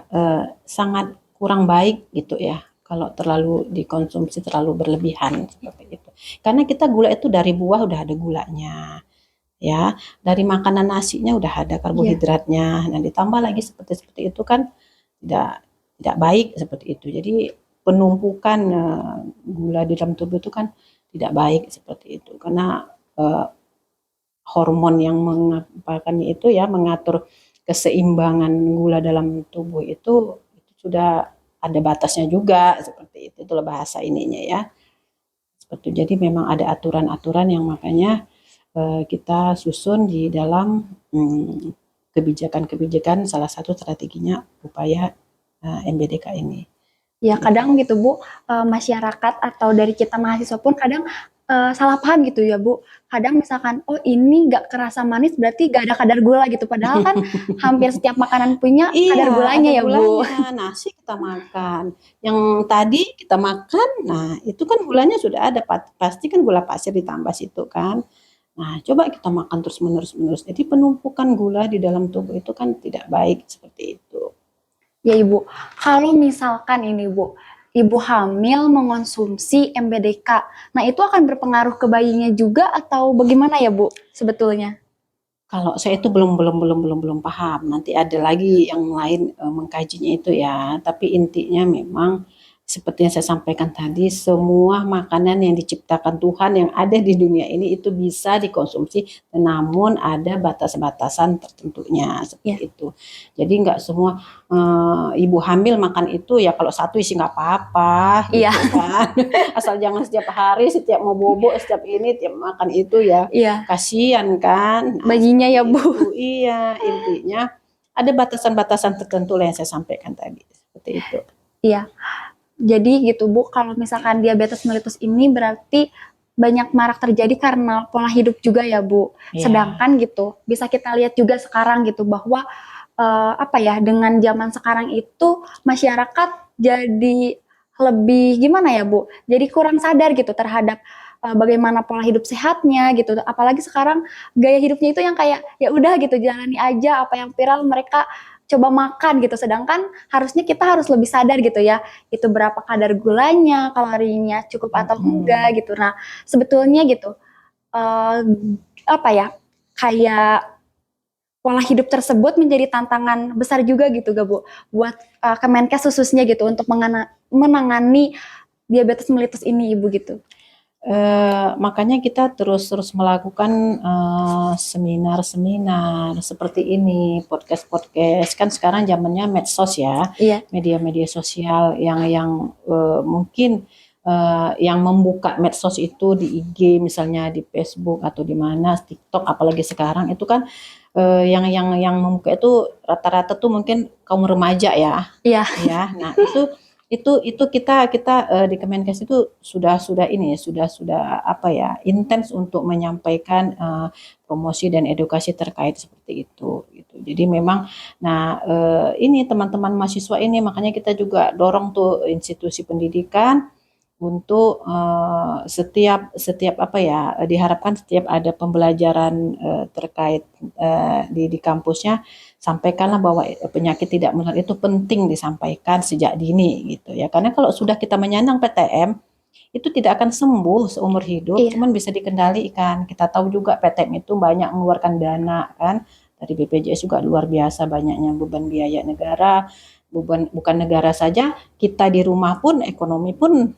sangat kurang baik gitu ya kalau terlalu dikonsumsi terlalu berlebihan seperti itu. Karena kita gula itu dari buah udah ada gulanya. Ya, dari makanan nasinya udah ada karbohidratnya. Nah, ditambah lagi seperti itu kan tidak tidak baik seperti itu. Jadi penumpukan gula di dalam tubuh itu kan tidak baik seperti itu. Karena eh, hormon yang mengatur keseimbangan gula dalam tubuh itu sudah ada batasnya juga seperti itu. Itulah bahasa ininya ya. Seperti itu. Jadi memang ada aturan-aturan yang makanya kita susun di dalam kebijakan-kebijakan, salah satu strateginya upaya MBDK ini. Ya kadang gitu Bu, masyarakat atau dari kita mahasiswa pun kadang salah paham gitu ya Bu. Kadang misalkan, oh ini nggak kerasa manis berarti nggak ada kadar gula gitu. Padahal kan hampir setiap makanan punya kadar gulanya ada ya Bu. gulanya. Nasi kita makan, yang tadi kita makan, nah itu kan gulanya sudah ada, pasti kan gula pasir ditambah situ kan. Nah, coba kita makan terus menerus. Jadi penumpukan gula di dalam tubuh itu kan tidak baik seperti itu. Ya Ibu, kalau misalkan ini Bu, Ibu hamil mengonsumsi MBDK, nah itu akan berpengaruh ke bayinya juga atau bagaimana ya Bu sebetulnya? Kalau saya itu belum paham. Nanti ada lagi yang lain mengkajinya itu ya. Tapi intinya memang seperti yang saya sampaikan tadi, semua makanan yang diciptakan Tuhan yang ada di dunia ini itu bisa dikonsumsi, namun ada batas-batasan tertentunya seperti itu. Jadi nggak semua ibu hamil makan itu ya kalau satu isi nggak apa-apa gitu kan. Asal jangan setiap hari, setiap mau bobo, setiap ini, tiap makan itu ya. Kasihan kan. Nah, bayinya ya Bu. Iya, intinya ada batasan-batasan tertentu lah yang saya sampaikan tadi. Seperti itu. Iya. Jadi gitu Bu, kalau misalkan diabetes mellitus ini berarti banyak marak terjadi karena pola hidup juga ya Bu. Sedangkan gitu, bisa kita lihat juga sekarang gitu bahwa apa ya, dengan zaman sekarang itu masyarakat jadi lebih gimana ya Bu? Jadi kurang sadar gitu terhadap bagaimana pola hidup sehatnya gitu. Apalagi sekarang gaya hidupnya itu yang kayak ya udah gitu jalani aja apa yang viral mereka coba makan gitu. Sedangkan harusnya kita harus lebih sadar gitu ya. Itu berapa kadar gulanya, kalorinya cukup atau enggak gitu. Nah, sebetulnya gitu apa ya? Kayak pola hidup tersebut menjadi tantangan besar juga gitu gak Bu buat Kemenkes khususnya gitu untuk menangani diabetes mellitus ini Ibu gitu. Makanya kita terus melakukan seminar-seminar seperti ini, podcast kan sekarang zamannya medsos ya, media-media sosial yang mungkin yang membuka medsos itu di IG misalnya, di Facebook atau di mana, TikTok apalagi sekarang itu kan yang membuka itu rata-rata tuh mungkin kaum remaja ya. Iya. Ya, nah itu kita di Kemenkes itu sudah apa ya, intens untuk menyampaikan promosi dan edukasi terkait seperti itu gitu. gitu. Jadi memang, nah ini teman-teman mahasiswa ini makanya kita juga dorong tuh institusi pendidikan untuk setiap setiap apa ya, diharapkan setiap ada pembelajaran terkait di kampusnya, sampaikanlah bahwa penyakit tidak menular itu penting disampaikan sejak dini gitu ya. Karena kalau sudah kita menyandang PTM itu tidak akan sembuh seumur hidup, Iya. cuman bisa dikendalikan. Kita tahu juga PTM itu banyak mengeluarkan dana kan, dari BPJS juga luar biasa banyaknya beban biaya negara, beban bukan negara saja, kita di rumah pun ekonomi pun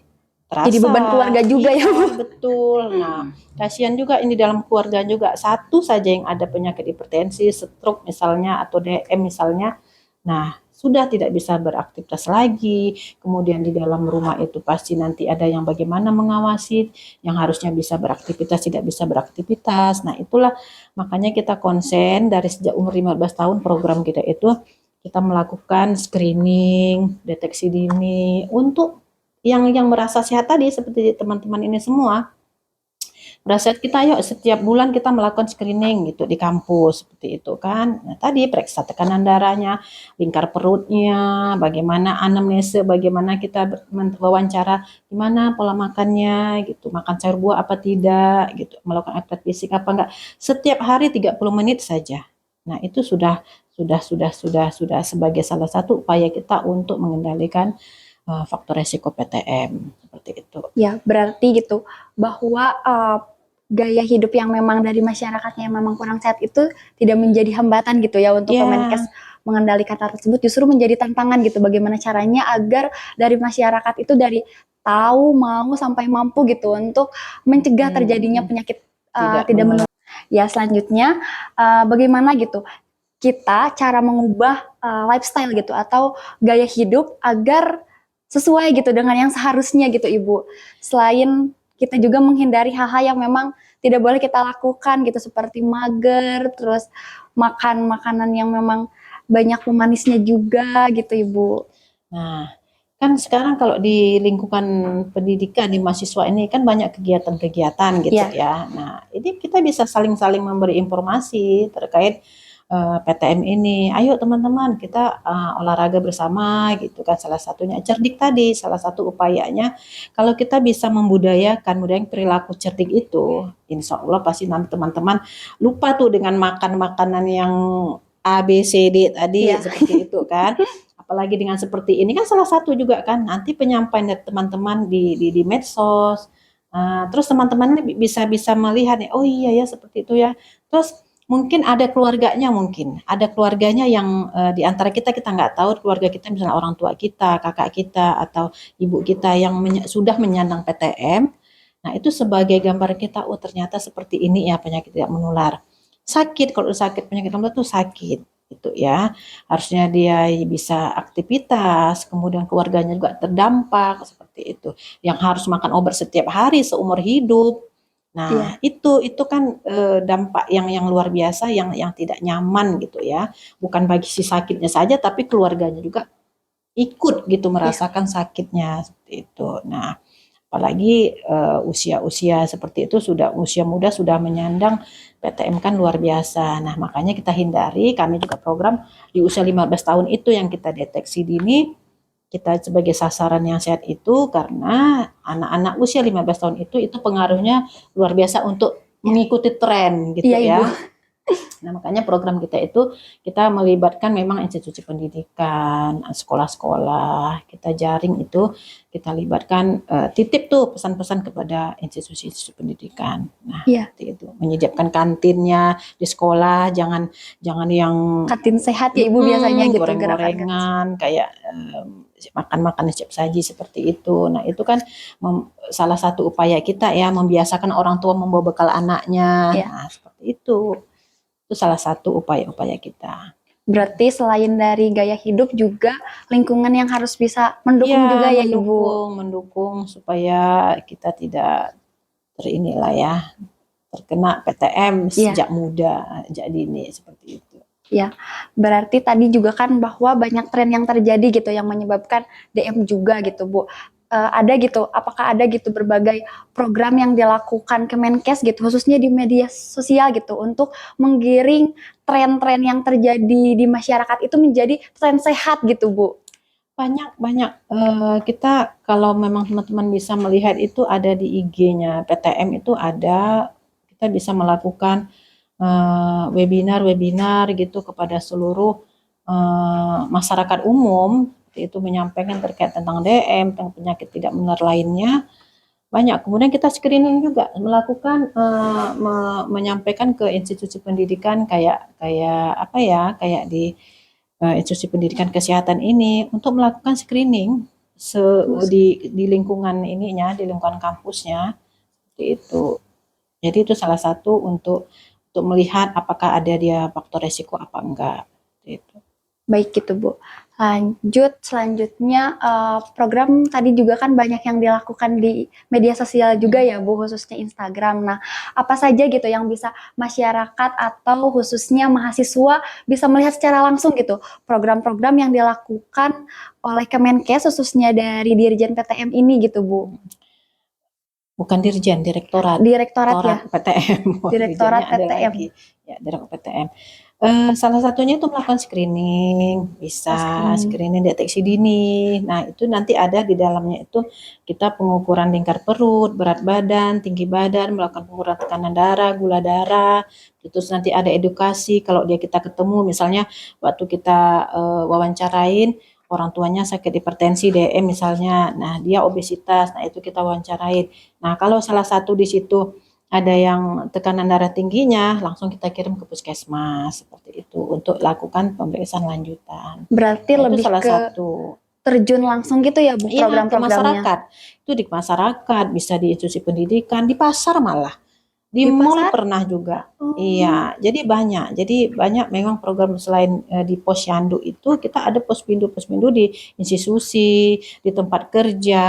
Jadi terasa. beban keluarga juga ya, Bu. Iya, betul. Nah, kasihan juga ini dalam keluarga juga. Satu saja yang ada penyakit hipertensi, stroke misalnya, atau DM misalnya. Nah, sudah tidak bisa beraktivitas lagi. Kemudian di dalam rumah itu pasti nanti ada yang bagaimana mengawasi, yang harusnya bisa beraktivitas, tidak bisa beraktivitas. Nah, itulah makanya kita konsen dari sejak umur 15 tahun program kita itu kita melakukan screening, deteksi dini untuk yang merasa sehat tadi seperti teman-teman ini semua. Merasa kita yuk setiap bulan kita melakukan screening gitu di kampus seperti itu kan. Nah, tadi periksa tekanan darahnya, lingkar perutnya, bagaimana anamnesa, bagaimana kita wawancara gimana pola makannya gitu, makan sayur buah apa tidak gitu, melakukan aktivitas fisik apa enggak. Setiap hari 30 menit saja. Nah, itu sudah sebagai salah satu upaya kita untuk mengendalikan faktor resiko PTM seperti itu. Ya, berarti gitu bahwa gaya hidup yang memang dari masyarakatnya yang memang kurang sehat itu tidak menjadi hambatan gitu ya untuk Ya, Kemenkes mengendalikan hal tersebut, justru menjadi tantangan gitu bagaimana caranya agar dari masyarakat itu dari tahu, mau sampai mampu gitu untuk mencegah terjadinya penyakit tidak menular. menular. Ya, selanjutnya bagaimana gitu kita cara mengubah lifestyle gitu atau gaya hidup agar sesuai gitu dengan yang seharusnya gitu Ibu. Selain kita juga menghindari hal-hal yang memang tidak boleh kita lakukan gitu seperti mager, terus makan makanan yang memang banyak pemanisnya juga gitu Ibu. Nah, kan sekarang kalau di lingkungan pendidikan di mahasiswa ini kan banyak kegiatan-kegiatan gitu Ya, ya. Nah, ini kita bisa saling-saling memberi informasi terkait PTM ini. Ayo teman-teman kita olahraga bersama gitu kan. Salah satunya cerdik tadi, salah satu upayanya kalau kita bisa membudayakan perilaku cerdik itu, insya Allah pasti nanti teman-teman lupa tuh dengan makan makanan yang A, B, C, D tadi ya, seperti itu kan. Apalagi dengan seperti ini kan salah satu juga kan nanti penyampaian dari teman-teman di medsos. Terus teman-teman bisa bisa melihat nih, oh iya ya seperti itu ya. Terus mungkin ada keluarganya yang di antara kita nggak tahu keluarga kita misalnya orang tua kita, kakak kita atau ibu kita yang sudah menyandang PTM. Nah, itu sebagai gambar kita, oh ternyata seperti ini ya penyakit tidak menular. Sakit, kalau sakit penyakit menular itu sakit itu ya. Harusnya dia bisa aktivitas, kemudian keluarganya juga terdampak seperti itu. Yang harus makan obat setiap hari seumur hidup. Nah, ya, itu kan dampak yang luar biasa yang tidak nyaman gitu ya. Bukan bagi si sakitnya saja tapi keluarganya juga ikut gitu ya, merasakan sakitnya seperti itu. Nah, apalagi usia-usia seperti itu sudah usia muda sudah menyandang PTM kan luar biasa. Nah, makanya kita hindari, kami juga program di usia 15 tahun itu yang kita deteksi dini, kita sebagai sasaran yang sehat itu karena anak-anak usia 15 tahun itu pengaruhnya luar biasa untuk mengikuti tren gitu iya Ibu. ya. Nah, makanya program kita itu kita melibatkan memang institusi pendidikan, sekolah-sekolah, kita jaring itu, kita libatkan titip tuh pesan-pesan kepada institusi-institusi pendidikan. Nah, Iya, seperti itu. Menyediakan kantinnya di sekolah, jangan yang kantin sehat ya Ibu biasanya gitu gerakan-gerakan. goreng-gorengan kayak makan-makan siap saji seperti itu. Nah, itu kan salah satu upaya kita ya membiasakan orang tua membawa bekal anaknya. Ya. Nah, seperti itu. Itu salah satu upaya-upaya kita. Berarti selain dari gaya hidup juga lingkungan yang harus bisa mendukung Iya, juga ya Ibu. mendukung supaya kita tidak terinilah ya, terkena PTM Iya, sejak muda, sejak dini seperti itu. ya. Berarti tadi juga kan bahwa banyak tren yang terjadi gitu yang menyebabkan DM juga gitu, Bu. ada gitu, apakah ada gitu berbagai program yang dilakukan Kemenkes gitu, khususnya di media sosial gitu, untuk menggiring tren-tren yang terjadi di masyarakat itu menjadi tren sehat gitu, Bu? Banyak. Kita kalau memang teman-teman bisa melihat itu ada di IG-nya PTM itu ada, kita bisa melakukan webinar-webinar gitu kepada seluruh masyarakat umum, itu menyampaikan terkait tentang DM, tentang penyakit tidak menular lainnya. Banyak. Kemudian kita screening juga, melakukan menyampaikan ke institusi pendidikan kayak kayak apa ya, kayak di institusi pendidikan kesehatan ini untuk melakukan screening di lingkungan ininya, di lingkungan kampusnya, seperti itu. Jadi itu salah satu untuk melihat apakah ada dia faktor resiko apa enggak. Itu. Baik gitu, Bu. Selanjutnya program tadi juga kan banyak yang dilakukan di media sosial juga ya, Bu, khususnya Instagram. Nah, apa saja gitu yang bisa masyarakat atau khususnya mahasiswa bisa melihat secara langsung gitu, program-program yang dilakukan oleh Kemenkes khususnya dari Dirjen PTM ini gitu, Bu? Bukan dirjen, direktorat. Direktorat ya? PTM. Direktorat Dirjennya ada PTM. lagi. Ya, direktorat PTM. Salah satunya itu melakukan screening, bisa screening deteksi dini. Nah, itu nanti ada di dalamnya itu kita pengukuran lingkar perut, berat badan, tinggi badan, melakukan pengukuran tekanan darah, gula darah. Terus nanti ada edukasi kalau kita ketemu misalnya waktu kita wawancarain orang tuanya sakit hipertensi DM misalnya. Nah, dia obesitas. Nah, itu kita wawancarain. Nah, kalau salah satu di situ ada yang tekanan darah tingginya, langsung kita kirim ke puskesmas seperti itu untuk lakukan pemeriksaan lanjutan. Berarti Nah, lebih itu salah ke satu terjun langsung gitu ya, Bu, iya, ke program-programnya? masyarakat. Itu di masyarakat, bisa di institusi pendidikan, di pasar malah. Di Di mall pasar? pernah juga. Oh. Iya, jadi banyak. Jadi banyak memang program selain di posyandu itu kita ada posbindu di institusi, di tempat kerja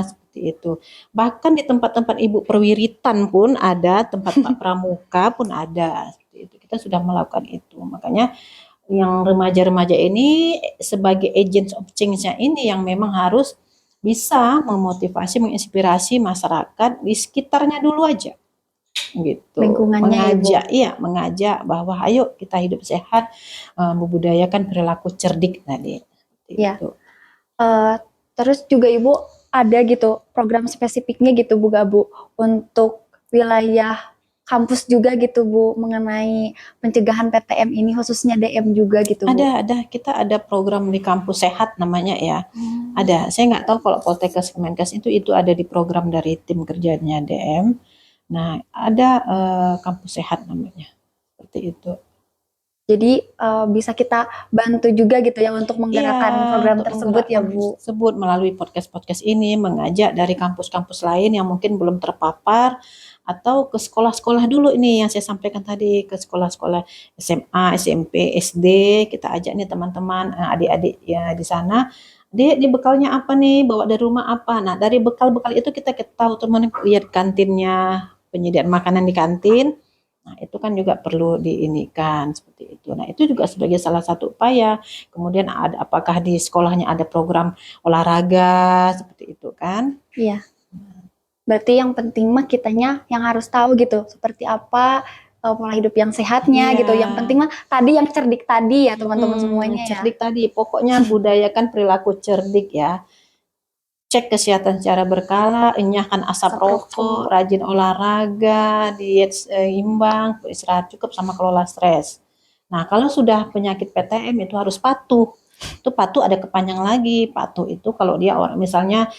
seperti itu. Bahkan di tempat-tempat ibu perwiritan pun ada, tempat Pak Pramuka pun ada. Seperti itu. Kita sudah melakukan itu. Makanya yang remaja-remaja ini sebagai agents of change-nya ini yang memang harus bisa memotivasi, menginspirasi masyarakat di sekitarnya dulu aja gitu. Lingkungannya, Mengajak, Ibu. iya, mengajak bahwa ayo kita hidup sehat, membudayakan perilaku cerdik tadi. Ya. Gitu. Terus juga Ibu ada gitu program spesifiknya gitu, Bu, gak, Bu, untuk wilayah kampus juga gitu, Bu, mengenai pencegahan PTM ini khususnya DM juga gitu, Bu? Ada. Kita ada program di kampus sehat namanya ya. Ada. Saya nggak tahu kalau Poltekkes Kemenkes itu ada di program dari tim kerjanya DM. Nah, ada kampus sehat namanya. Seperti itu. Jadi bisa kita bantu juga gitu ya untuk menggerakkan program tersebut ya, Bu? Tersebut melalui podcast-podcast ini mengajak dari kampus-kampus lain yang mungkin belum terpapar atau ke sekolah-sekolah dulu ini yang saya sampaikan tadi, ke sekolah-sekolah SMA, SMP, SD, kita ajak nih teman-teman, adik-adik ya di sana. Di bekalnya apa nih, bawa dari rumah apa. Nah, dari bekal-bekal itu kita tahu teman lihat kantinnya, penyediaan makanan di kantin. Nah, itu kan juga perlu diinikan seperti itu. Nah, itu juga sebagai salah satu upaya. Kemudian apakah di sekolahnya ada program olahraga seperti itu kan? Iya. Berarti yang penting mah kitanya yang harus tahu gitu seperti apa pola hidup yang sehatnya Iya. gitu. Yang penting mah tadi yang cerdik tadi ya teman-teman semuanya ya. Cerdik tadi, pokoknya budayakan perilaku cerdik ya. Cek kesehatan secara berkala, enyahkan asap rokok, rajin olahraga, diet seimbang, istirahat cukup, sama kelola stres. Nah, kalau sudah penyakit PTM itu harus patuh. Itu patuh ada kepanjang lagi. Patuh itu kalau dia orang misalnya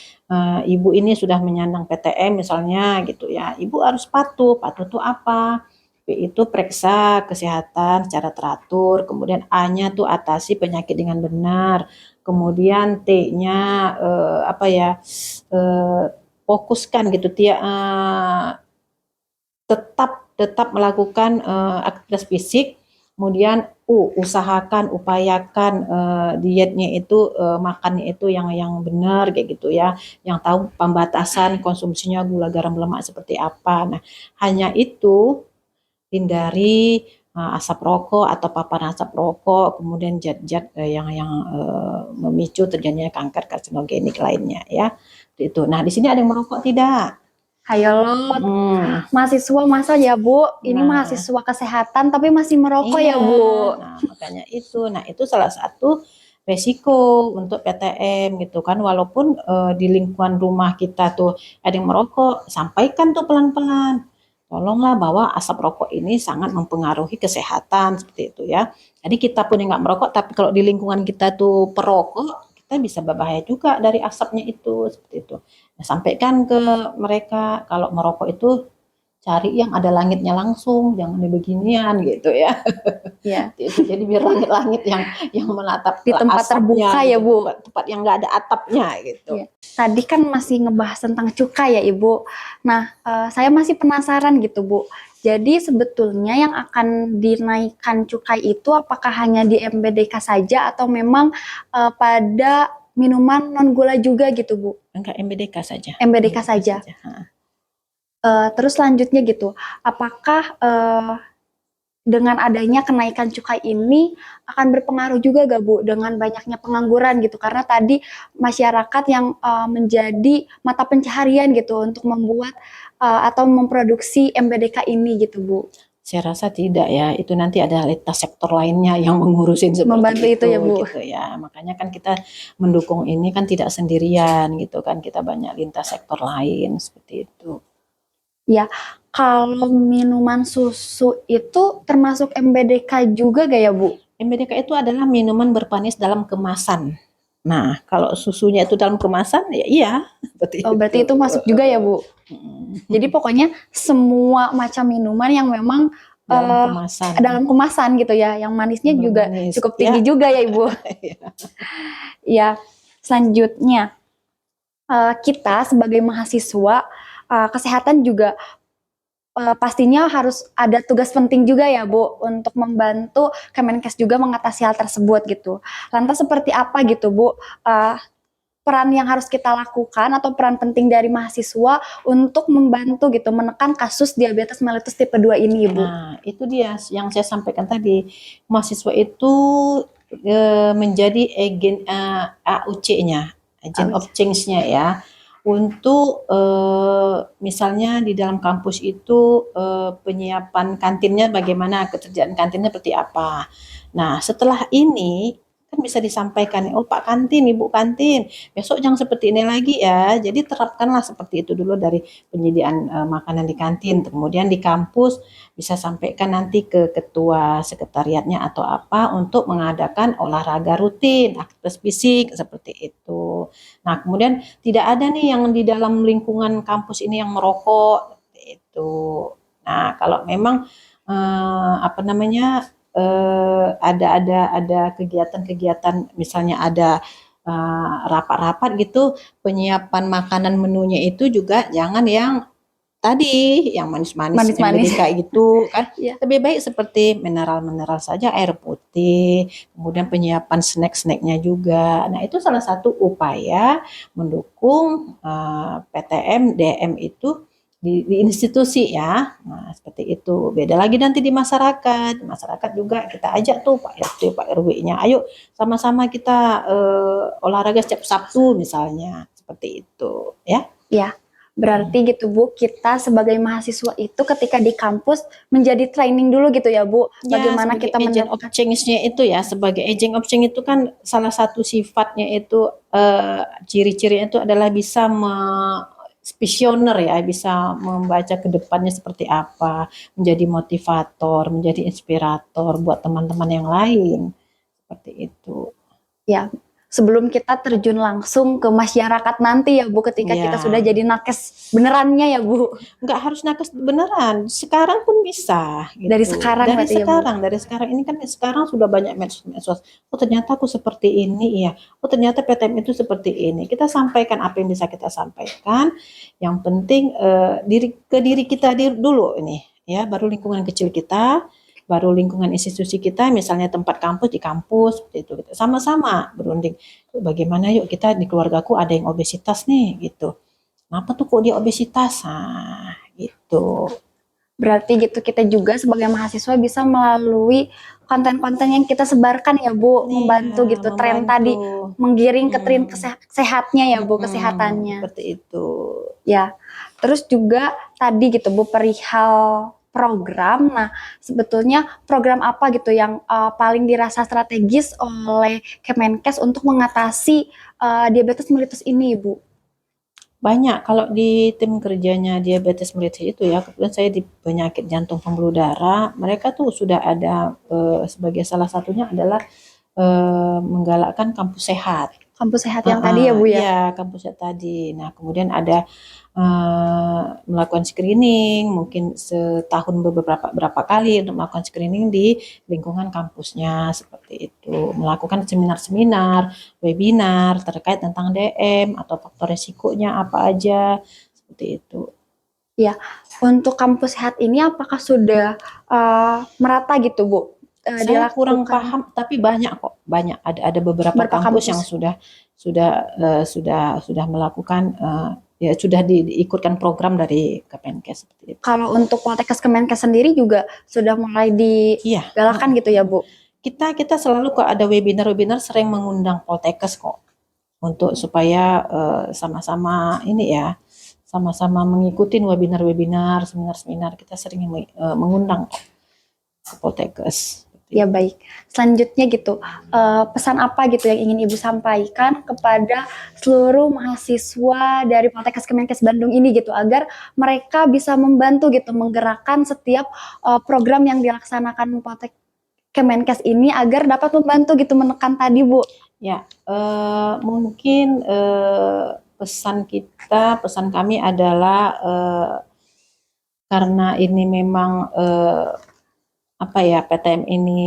ibu ini sudah menyandang PTM misalnya gitu ya, ibu harus patuh. Patuh itu apa? P itu periksa kesehatan secara teratur, kemudian A-nya tuh atasi penyakit dengan benar. Kemudian T-nya fokuskan gitu tetap melakukan aktivitas fisik. Kemudian usahakan, upayakan dietnya itu makannya itu yang benar kayak gitu ya, yang tahu pembatasan konsumsinya gula, garam, lemak seperti apa. Nah, hanya itu, hindari asap rokok atau paparan asap rokok, kemudian zat-zat yang memicu terjadinya kanker karsinogenik lainnya ya. Itu. Nah, di sini ada yang merokok tidak? Hayo lo, mahasiswa masa ya Bu, ini Nah, mahasiswa kesehatan tapi masih merokok ya iya. Bu. Nah, makanya itu. Nah, itu salah satu resiko untuk PTM gitu kan. Walaupun di lingkungan rumah kita tuh ada yang merokok, sampaikan tuh pelan-pelan. Tolonglah bahwa asap rokok ini sangat mempengaruhi kesehatan seperti itu ya. Jadi kita pun yang nggak merokok, tapi kalau di lingkungan kita tuh perokok, kita bisa berbahaya juga dari asapnya itu seperti itu. Nah, sampaikan ke mereka kalau merokok itu cari yang ada langitnya langsung, jangan di beginian gitu ya. Ya, Itu jadi biar langit-langit yang menatap di tempat asapnya terbuka ya gitu, Bu. tempat yang nggak ada atapnya gitu. Iya. Tadi kan masih ngebahas tentang cukai ya Ibu. Nah, saya masih penasaran gitu Bu. Jadi sebetulnya yang akan dinaikkan cukai itu apakah hanya di MBDK saja atau memang pada minuman non gula juga gitu Bu? Enggak, MBDK saja. MBDK saja. Terus selanjutnya gitu, apakah dengan adanya kenaikan cukai ini akan berpengaruh juga gak Bu dengan banyaknya pengangguran gitu? Karena tadi masyarakat yang menjadi mata pencaharian gitu untuk membuat atau memproduksi MBDK ini gitu Bu. Saya rasa tidak ya, itu nanti ada lintas sektor lainnya yang mengurusin seperti Membantu itu ya Bu. gitu ya. Makanya kan kita mendukung ini kan tidak sendirian gitu kan, kita banyak lintas sektor lain seperti itu. Ya, kalau minuman susu itu termasuk MBDK juga gak ya Bu? MBDK itu adalah minuman berpanis dalam kemasan. Nah, kalau susunya itu dalam kemasan, ya iya. Oh, berarti itu masuk juga ya Bu? Jadi pokoknya semua macam minuman yang memang dalam kemasan gitu ya, yang manisnya juga Bermanis, cukup tinggi juga ya Ibu. Ya, selanjutnya kita sebagai mahasiswa kesehatan juga pastinya harus ada tugas penting juga ya Bu untuk membantu Kemenkes juga mengatasi hal tersebut gitu. Lantas seperti apa gitu Bu peran yang harus kita lakukan atau peran penting dari mahasiswa untuk membantu gitu menekan kasus diabetes mellitus tipe 2 ini Ibu? Nah, itu dia yang saya sampaikan tadi. Mahasiswa itu menjadi agen AUC-nya, agent of change-nya ya. Untuk misalnya di dalam kampus itu penyiapan kantinnya bagaimana, ketersediaan kantinnya seperti apa. Nah, setelah ini kan bisa disampaikan, oh Pak Kantin, Ibu Kantin, besok jangan seperti ini lagi ya. Jadi terapkanlah seperti itu dulu dari penyediaan makanan di kantin. Kemudian di kampus bisa sampaikan nanti ke ketua sekretariatnya atau apa untuk mengadakan olahraga rutin, aktivitas fisik seperti itu. Nah, kemudian tidak ada nih yang di dalam lingkungan kampus ini yang merokok itu. Nah, kalau memang apa namanya ada kegiatan-kegiatan misalnya ada rapat-rapat gitu, penyiapan makanan menunya itu juga jangan yang tadi yang manis-manis kayak gitu kan. Yeah. Lebih baik seperti mineral-mineral saja, air putih, kemudian penyiapan snack-snacknya juga. Nah, itu salah satu upaya mendukung PTM DM itu di institusi ya. Nah, seperti itu. Beda lagi nanti di masyarakat. Masyarakat juga kita ajak tuh Pak RT, Pak RW-nya. Ayo sama-sama kita olahraga setiap Sabtu misalnya. Seperti itu ya. Ya. Berarti gitu Bu, kita sebagai mahasiswa itu ketika di kampus menjadi training dulu gitu ya Bu, bagaimana kita agent of change-nya itu ya, sebagai agent of change itu kan salah satu sifatnya itu ciri-cirinya itu adalah bisa visioner ya, bisa membaca ke depannya seperti apa, menjadi motivator, menjadi inspirator buat teman-teman yang lain, seperti itu. Ya, sebelum kita terjun langsung ke masyarakat nanti ya Bu, ketika kita sudah jadi nakes benerannya ya Bu. Nggak harus nakes beneran, sekarang pun bisa. Gitu. Dari sekarang dari sekarang ini kan sekarang sudah banyak medsos. Oh ternyata aku seperti ini ya. Oh ternyata PTM itu seperti ini. Kita sampaikan apa yang bisa kita sampaikan. Yang penting diri kita dulu ini ya, baru lingkungan kecil kita. Baru lingkungan institusi kita, misalnya tempat kampus di kampus, itu sama-sama berunding. Bagaimana yuk kita di keluargaku ada yang obesitas nih, gitu. Kenapa tuh kok dia obesitas? Nah, gitu. Berarti gitu kita juga sebagai mahasiswa bisa melalui konten-konten yang kita sebarkan ya Bu, membantu Iya, gitu tren tadi, membantu. menggiring ke tren sehatnya ya Bu, Mm-mm, kesehatannya. seperti itu. Ya, terus juga tadi gitu Bu, perihal program. Nah, sebetulnya program apa gitu yang paling dirasa strategis oleh Kemenkes untuk mengatasi diabetes mellitus ini, Bu? Banyak kalau di tim kerjanya diabetes mellitus itu ya, kebetulan saya di penyakit jantung pembuluh darah, mereka tuh sudah ada sebagai salah satunya adalah menggalakkan kampus sehat. Kampus sehat yang tadi ya Bu ya? Iya, kampus sehat tadi. Nah, kemudian ada melakukan screening, mungkin setahun berapa kali untuk melakukan screening di lingkungan kampusnya seperti itu. Melakukan seminar-seminar, webinar terkait tentang DM atau faktor resikonya apa aja seperti itu. Ya, untuk kampus sehat ini apakah sudah merata gitu Bu? Saya kurang Dilakukan paham, tapi banyak kok, banyak. Ada beberapa berapa kampus yang kampus? sudah melakukan ya sudah diikutkan program dari Kemenkes seperti itu. Kalau untuk Poltekkes Kemenkes sendiri juga sudah mulai Iya, digalakan gitu ya Bu? kita selalu kok ada webinar sering mengundang Poltekkes kok untuk supaya sama-sama ini ya, sama-sama mengikuti webinar-webinar, seminar-seminar, kita sering mengundang kok ke Poltekkes. Ya baik. Selanjutnya gitu, pesan apa gitu yang ingin Ibu sampaikan kepada seluruh mahasiswa dari Poltekkes Kemenkes Bandung ini gitu agar mereka bisa membantu gitu menggerakkan setiap program yang dilaksanakan Poltekkes Kemenkes ini agar dapat membantu gitu menekan tadi Bu. Ya, mungkin pesan kami adalah karena ini memang apa ya, PTM ini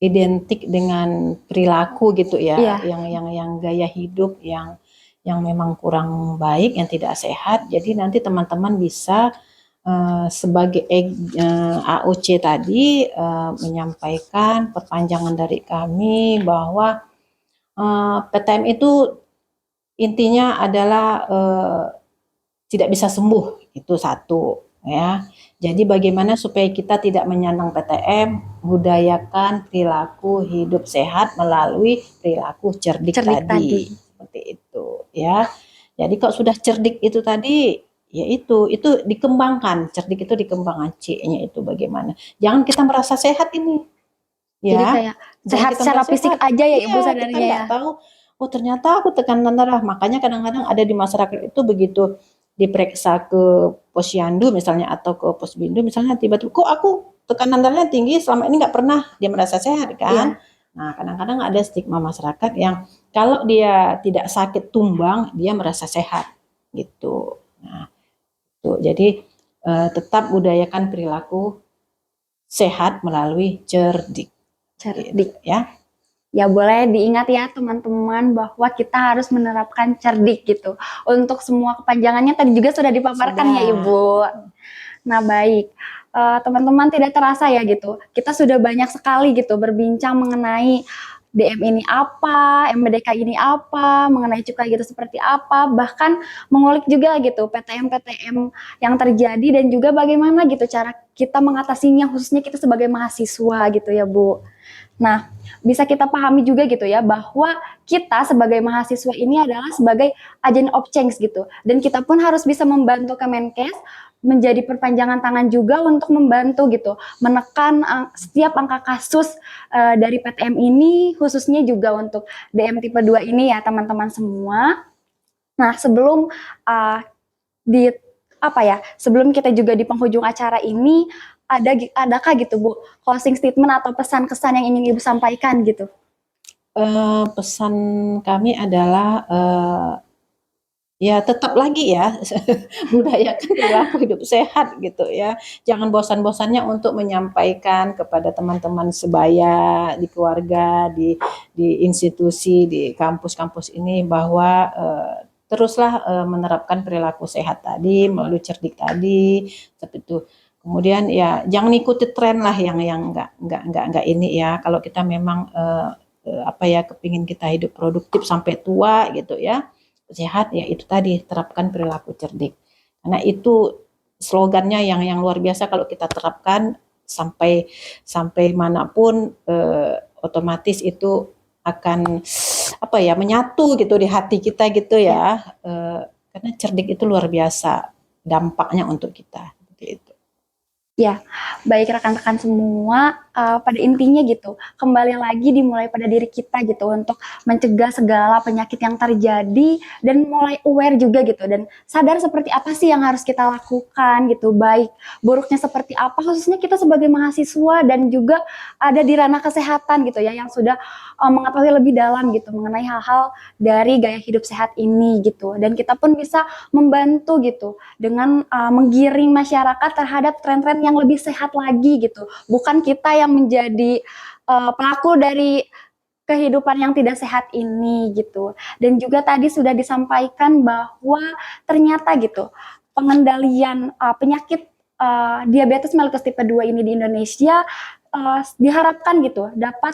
identik dengan perilaku gitu ya, Iya. yang gaya hidup yang memang kurang baik, yang tidak sehat. Jadi nanti teman-teman bisa sebagai AOC tadi menyampaikan perpanjangan dari kami bahwa PTM itu intinya adalah tidak bisa sembuh, itu satu ya. Jadi bagaimana supaya kita tidak menyandang PTM, budayakan perilaku hidup sehat melalui perilaku cerdik tadi. Seperti itu ya. Jadi kalau sudah cerdik itu tadi, ya itu dikembangkan, cerdik itu dikembangkan, C-nya itu bagaimana. Jangan kita merasa sehat ini. Ya. Jadi kayak sehat secara fisik aja ya Ibu Iya, sadarnya kita nggak ya. tahu, oh ternyata aku tekanan darah. Makanya kadang-kadang ada di masyarakat itu begitu diperiksa ke posyandu misalnya atau ke posbindu misalnya, tiba-tiba kok aku tekanan darahnya tinggi, selama ini nggak pernah dia merasa sehat kan. Iya. Nah, kadang-kadang ada stigma masyarakat yang kalau dia tidak sakit tumbang, dia merasa sehat gitu. Nah, itu jadi tetap budayakan perilaku sehat melalui cerdik. Cerdik. Gitu, ya. Ya boleh diingat ya teman-teman bahwa kita harus menerapkan cerdik gitu. Untuk semua kepanjangannya tadi juga sudah dipaparkan ya Ibu. Nah baik, teman-teman tidak terasa ya gitu. Kita sudah banyak sekali gitu berbincang mengenai DM ini apa, MBDK ini apa, mengenai cukai gitu seperti apa, bahkan mengulik juga gitu PTM-PTM yang terjadi dan juga bagaimana gitu cara kita mengatasinya khususnya kita sebagai mahasiswa gitu ya Bu. Nah, bisa kita pahami juga gitu ya bahwa kita sebagai mahasiswa ini adalah sebagai agent of change gitu. Dan kita pun harus bisa membantu Kemenkes menjadi perpanjangan tangan juga untuk membantu gitu menekan setiap angka kasus dari PTM ini khususnya juga untuk DM tipe 2 ini ya teman-teman semua. Nah, sebelum uh, di apa ya, sebelum kita juga di penghujung acara ini adakah gitu Bu closing statement atau pesan kesan yang ingin Ibu sampaikan gitu? Pesan kami adalah ya tetap lagi ya budayakan perilaku hidup sehat gitu ya. Jangan bosan-bosannya untuk menyampaikan kepada teman-teman sebaya di keluarga, di institusi, di kampus-kampus ini bahwa teruslah menerapkan perilaku sehat tadi melalui cerdik tadi seperti itu. Kemudian ya jangan ikuti tren lah yang enggak ini ya. Kalau kita memang apa ya kepingin kita hidup produktif sampai tua gitu ya, sehat ya itu tadi terapkan perilaku cerdik. Karena itu slogannya yang luar biasa kalau kita terapkan sampai manapun otomatis itu akan apa ya, menyatu gitu di hati kita gitu ya. Karena cerdik itu luar biasa dampaknya untuk kita gitu. Ya, baik rekan-rekan semua, pada intinya gitu, kembali lagi dimulai pada diri kita gitu untuk mencegah segala penyakit yang terjadi dan mulai aware juga gitu dan sadar seperti apa sih yang harus kita lakukan gitu, baik buruknya seperti apa, khususnya kita sebagai mahasiswa dan juga ada di ranah kesehatan gitu ya yang sudah mengetahui lebih dalam gitu mengenai hal-hal dari gaya hidup sehat ini gitu dan kita pun bisa membantu gitu dengan menggiring masyarakat terhadap tren-tren yang lebih sehat lagi gitu. Bukan kita yang menjadi pelaku dari kehidupan yang tidak sehat ini gitu. Dan juga tadi sudah disampaikan bahwa ternyata gitu pengendalian penyakit diabetes mellitus tipe 2 ini di Indonesia diharapkan gitu dapat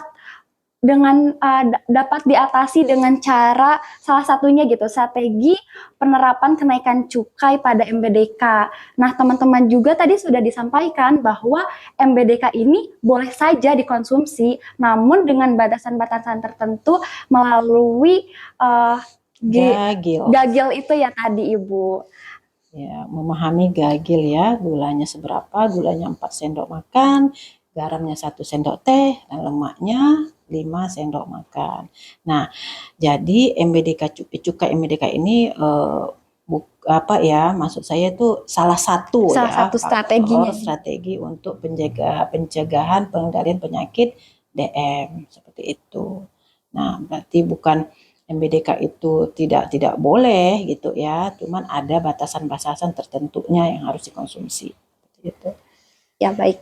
diatasi dengan cara salah satunya gitu strategi penerapan kenaikan cukai pada MBDK. Nah, teman-teman juga tadi sudah disampaikan bahwa MBDK ini boleh saja dikonsumsi, namun dengan batasan-batasan tertentu melalui gagil itu ya tadi Ibu. Ya, memahami gagil ya, gulanya seberapa, gulanya 4 sendok makan, garamnya 1 sendok teh, dan lemaknya 5 sendok makan. Nah, jadi cukai MBDK ini apa ya, maksud saya itu salah satu strategi untuk pencegahan pengendalian penyakit DM seperti itu. Nah, berarti bukan MBDK itu tidak boleh gitu ya, cuman ada batasan-batasan tertentunya yang harus dikonsumsi gitu. Ya baik,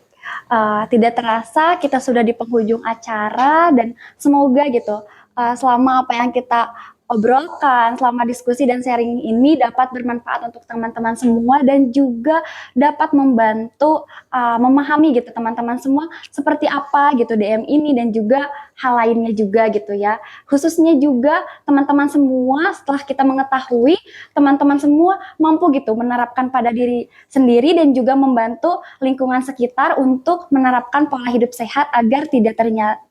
tidak terasa kita sudah di penghujung acara dan semoga gitu selama apa yang kita obrolkan, selama diskusi dan sharing ini dapat bermanfaat untuk teman-teman semua dan juga dapat membantu memahami gitu teman-teman semua seperti apa gitu DM ini dan juga hal lainnya juga gitu ya. Khususnya juga teman-teman semua setelah kita mengetahui, teman-teman semua mampu gitu menerapkan pada diri sendiri dan juga membantu lingkungan sekitar untuk menerapkan pola hidup sehat agar tidak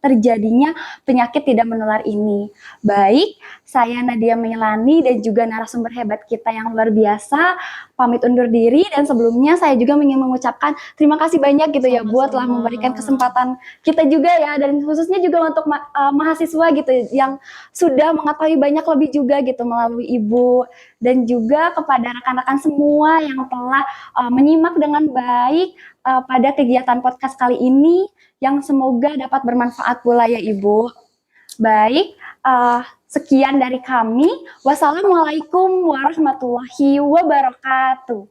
terjadinya penyakit tidak menular ini. Baik, saya Nadia Meilani dan juga narasumber hebat kita yang luar biasa pamit undur diri dan sebelumnya saya juga ingin mengucapkan terima kasih banyak gitu ya buat telah memberikan kesempatan kita juga ya dan khususnya juga untuk mahasiswa gitu yang sudah mengetahui banyak lebih juga gitu melalui Ibu dan juga kepada rekan-rekan semua yang telah menyimak dengan baik pada kegiatan podcast kali ini yang semoga dapat bermanfaat pula ya Ibu. Baik, sekian dari kami. Wassalamualaikum warahmatullahi wabarakatuh.